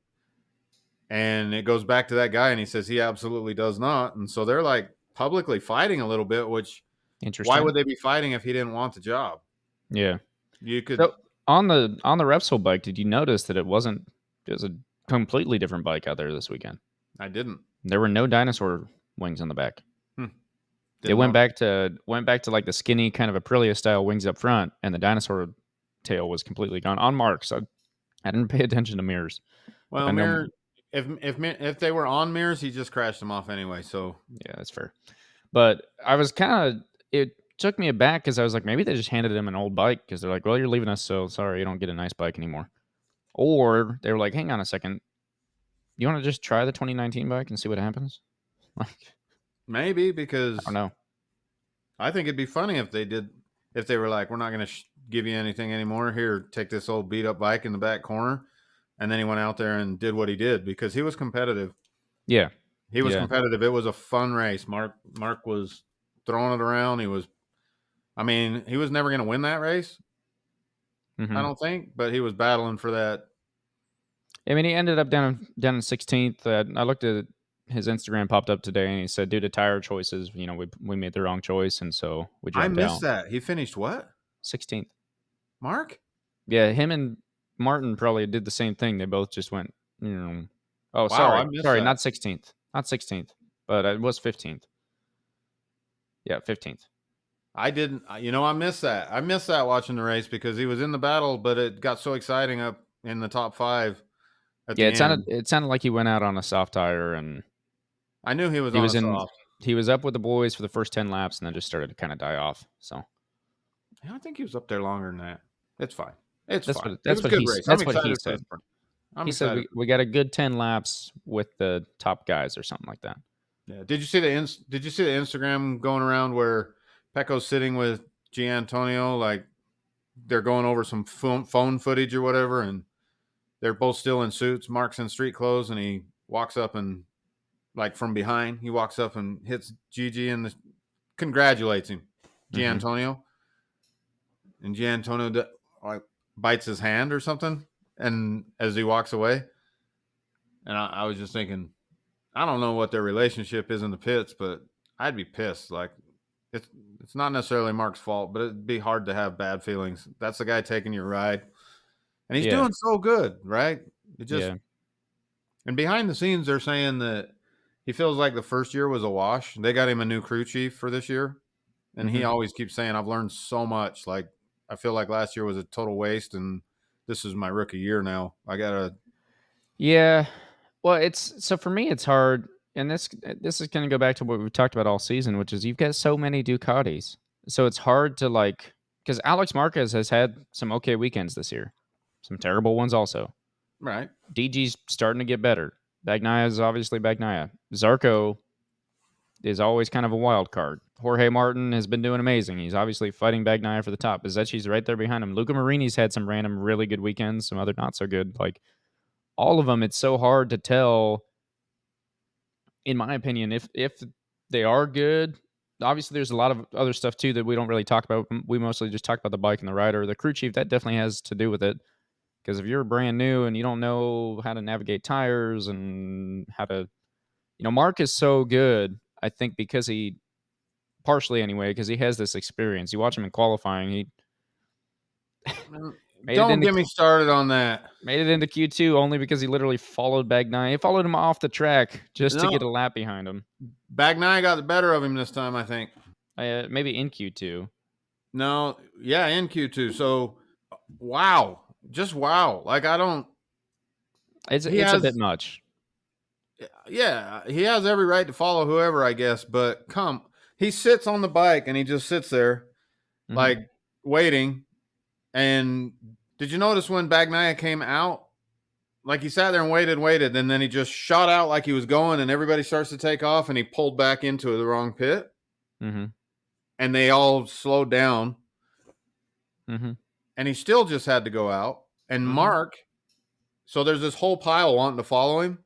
And it goes back to that guy, and he says he absolutely does not. And so they're like publicly fighting a little bit, which why Interesting. would they be fighting if he didn't want the job? Yeah. You could. So on the Repsol bike, did you notice that it was a completely different bike out there this weekend? I didn't. There were no dinosaur wings on the back. It Didn't went back to like the skinny kind of Aprilia style wings up front, and the dinosaur tail was completely gone on marks. I didn't pay attention to mirrors. Well, I know. mirror. If they were on mirrors, he just crashed them off anyway. So Yeah, that's fair. But I was kind of. It took me aback because I was like, maybe they just handed him an old bike because they're like, well, you're leaving us, so sorry, you don't get a nice bike anymore. Or they were like, hang on a second, you want to just try the 2019 bike and see what happens? Like, maybe I because don't know. I think it'd be funny if they did. If they were like, we're not going to give you anything anymore. Here, take this old beat up bike in the back corner. And then he went out there and did what he did because he was competitive. Yeah. He was Yeah. competitive. It was a fun race. Mark was throwing it around. He was never going to win that race. Mm-hmm. I don't think, but he was battling for that. I mean, he ended up down in 16th. I looked at his Instagram popped up today, and he said, due to tire choices, we made the wrong choice, and so we I dropped missed out. that. He finished what? 16th. Mark? Yeah, him and Martin probably did the same thing. They both just went, Oh, Wow, sorry, I missed sorry, that. not 16th, but it was 15th. Yeah, 15th. I didn't. I missed that. I missed that watching the race because he was in the battle, but it got so exciting up in the top 5 at Yeah, the end. it sounded like he went out on a soft tire, and I knew he was he on was a soft. he was up with the boys for the first 10 laps, and then just started to kind of die off. So I think he was up there longer than that. It's fine. It's fine. It that's was a what good race. I'm that's what he excited for the said. sprint. I'm He said excited. we got a good 10 laps with the top guys or something like that. Yeah. Did you see the Instagram going around where Pecco's sitting with Gianantonio, like they're going over some phone footage or whatever, and they're both still in suits. Mark's in street clothes, and he walks up and like from behind, he walks up and hits Gigi and congratulates him, Gianantonio, and Gianantonio like bites his hand or something, and as he walks away, and I was just thinking, I don't know what their relationship is in the pits, but I'd be pissed. Like it's not necessarily Mark's fault, but it'd be hard to have bad feelings. That's the guy taking your ride, and he's Yeah. doing so good, right? It just Yeah. and behind the scenes, they're saying that he feels like the first year was a wash. They got him a new crew chief for this year, and he always keeps saying, "I've learned so much. Like I feel like last year was a total waste, and this is my rookie year now. I gotta." Yeah. Well, so for me, it's hard. And this is going to go back to what we've talked about all season, which is you've got so many Ducatis. So it's hard to because Alex Marquez has had some okay weekends this year, some terrible ones also. Right. DG's starting to get better. Bagnaia is obviously Bagnaia. Zarco is always kind of a wild card. Jorge Martin has been doing amazing. He's obviously fighting Bagnaia for the top. Bezecchi's right there behind him. Luca Marini's had some random really good weekends, some other not so good. Like all of them, it's so hard to tell, in my opinion, if they are good. Obviously, there's a lot of other stuff too that we don't really talk about. We mostly just talk about the bike and the rider. The crew chief, that definitely has to do with it. Because if you're brand new and you don't know how to navigate tires and how to, Mark is so good, I think, because he, partially anyway, because he has this experience. You watch him in qualifying, he Don't get me started on that. Made it into Q2 only because he literally followed Bagnaia. He followed him off the track just to get a lap behind him. Bagnaia got the better of him this time, I think. Maybe in Q2. No, yeah, in Q2. So, wow. Just wow. Like, I don't. It's a bit much. Yeah, he has every right to follow whoever, I guess. But he sits on the bike and he just sits there, like, waiting. And did you notice when Bagnaia came out? Like, he sat there and waited, and then he just shot out like he was going, and everybody starts to take off, and he pulled back into the wrong pit. And they all slowed down. And he still just had to go out. And Mark, so there's this whole pile wanting to follow him.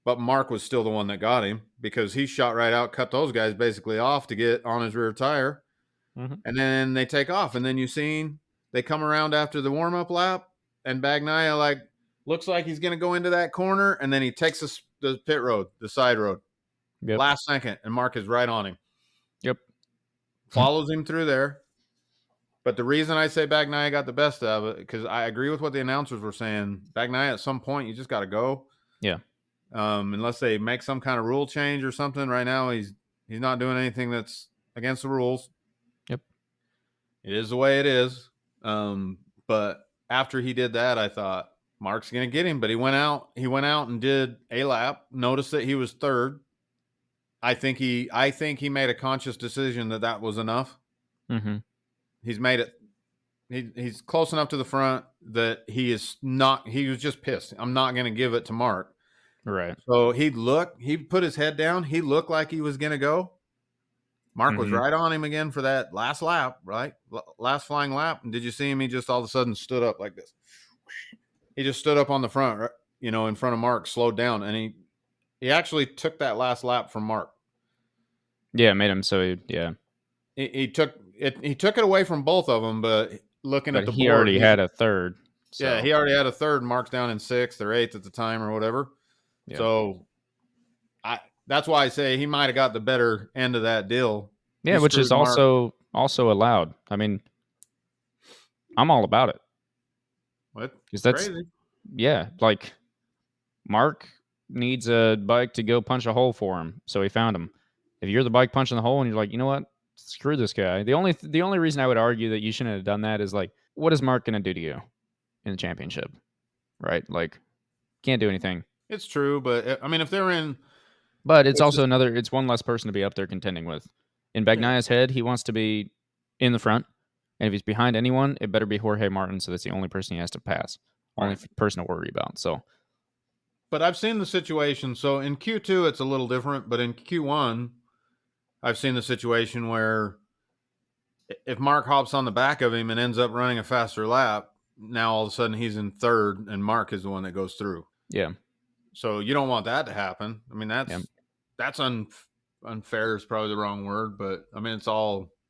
but Mark was still the one that got him because he shot right out, cut those guys basically off to get on his rear tire. And then they take off. And then they come around after the warm-up lap, and Bagnaia like looks like he's going to go into that corner, and then he takes the pit road, the side road, last second, and Mark is right on him. Yep. Follows him through there. But the reason I say Bagnaia got the best of it, because I agree with what the announcers were saying. Bagnaia, at some point, you just got to go. Yeah. Unless they make some kind of rule change or something. Right now, he's not doing anything that's against the rules. Yep. It is the way it is. But after he did that, I thought Mark's going to get him. But he went out and did a lap. Noticed that he was third. I think he made a conscious decision that was enough. He's made it. He's close enough to the front that he was just pissed. I'm not going to give it to Mark. Right. So he put his head down. He looked like he was going to go. Mark was right on him again for that last lap, right? Last flying lap. And did you see him? He just all of a sudden stood up like this. He just stood up on the front, right? In front of Mark, slowed down. And he actually took that last lap from Mark. Yeah, made him so he took it away from both of them, but looking at the board, he already had a third. So. Yeah, he already had a third. Mark's down in 6th or 8th at the time or whatever. Yeah. So that's why I say he might have got the better end of that deal. Yeah, which is also allowed. I mean, I'm all about it. What? Because that's crazy. Yeah, like Mark needs a bike to go punch a hole for him, so he found him. If you're the bike punching the hole and you're like, you know what, screw this guy. The only reason I would argue that you shouldn't have done that is like, what is Mark going to do to you in the championship, right? Like, can't do anything. It's true, but I mean, if they're in, but it's also it's one less person to be up there contending with. In Bagnaia's head, he wants to be in the front, and if he's behind anyone, it better be Jorge Martin, so that's the only person he has to pass, only person to worry about. So. But I've seen the situation. So in Q2, it's a little different. But in Q1, I've seen the situation where if Mark hops on the back of him and ends up running a faster lap, now all of a sudden he's in 3rd and Mark is the one that goes through. Yeah. So you don't want that to happen. I mean, that's unfair is probably the wrong word, but I mean,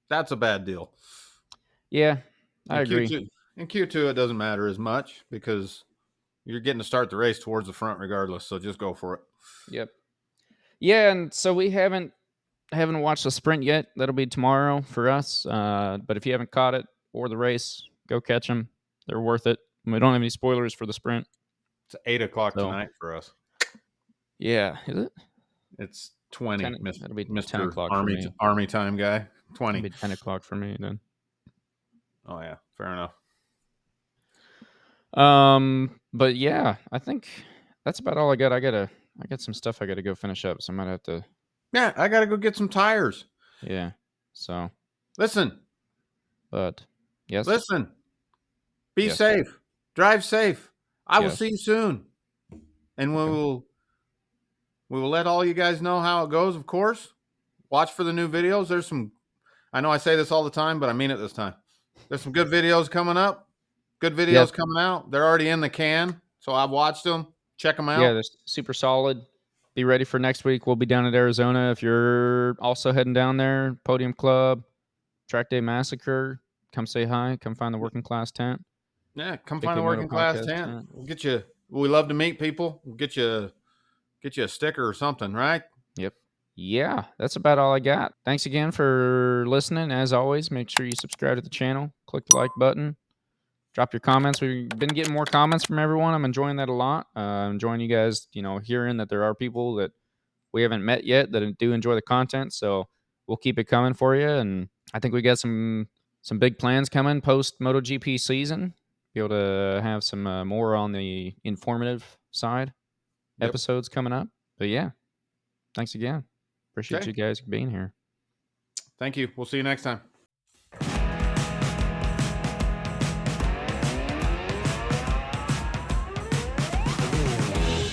that's a bad deal. Yeah, I agree. In Q2, it doesn't matter as much because you're getting to start the race towards the front regardless, so just go for it. Yep. Yeah, and so we haven't watched the sprint yet. That'll be tomorrow for us. But if you haven't caught it or the race, go catch them. They're worth it. We don't have any spoilers for the sprint. It's 8 o'clock tonight for us. Yeah, is it? It's 20. That'll be Mr. 10 o'clock Army time guy. 20. It'll be 10 o'clock for me then. Oh yeah, fair enough. But yeah, I think that's about all I got. I got some stuff I got to go finish up, so I might have to. Yeah, I got to go get some tires. Yeah. So. Listen. But yes. Listen. Be safe. Drive safe. I will see you soon, and we will let all you guys know how it goes. Of course, watch for the new videos. There's some. I know I say this all the time, but I mean it this time. There's some good videos coming up. Good videos coming out. They're already in the can, so I've watched them. Check them out. Yeah, they're super solid. Be ready for next week. We'll be down at Arizona. If you're also heading down there, Podium Club, Track Day Massacre, come say hi. Come find the working class tent. Yeah, come find the working class tent. We'll get you. We love to meet people. We'll get you a sticker or something, right? Yep. Yeah, that's about all I got. Thanks again for listening. As always, make sure you subscribe to the channel. Click the like button. Drop your comments. We've been getting more comments from everyone. I'm enjoying that a lot. I'm enjoying you guys, hearing that there are people that we haven't met yet that do enjoy the content. So we'll keep it coming for you. And I think we got some big plans coming post MotoGP season. Be able to have some more on the informative side episodes coming up. But yeah, thanks again. Appreciate you guys being here. Thank you. We'll see you next time.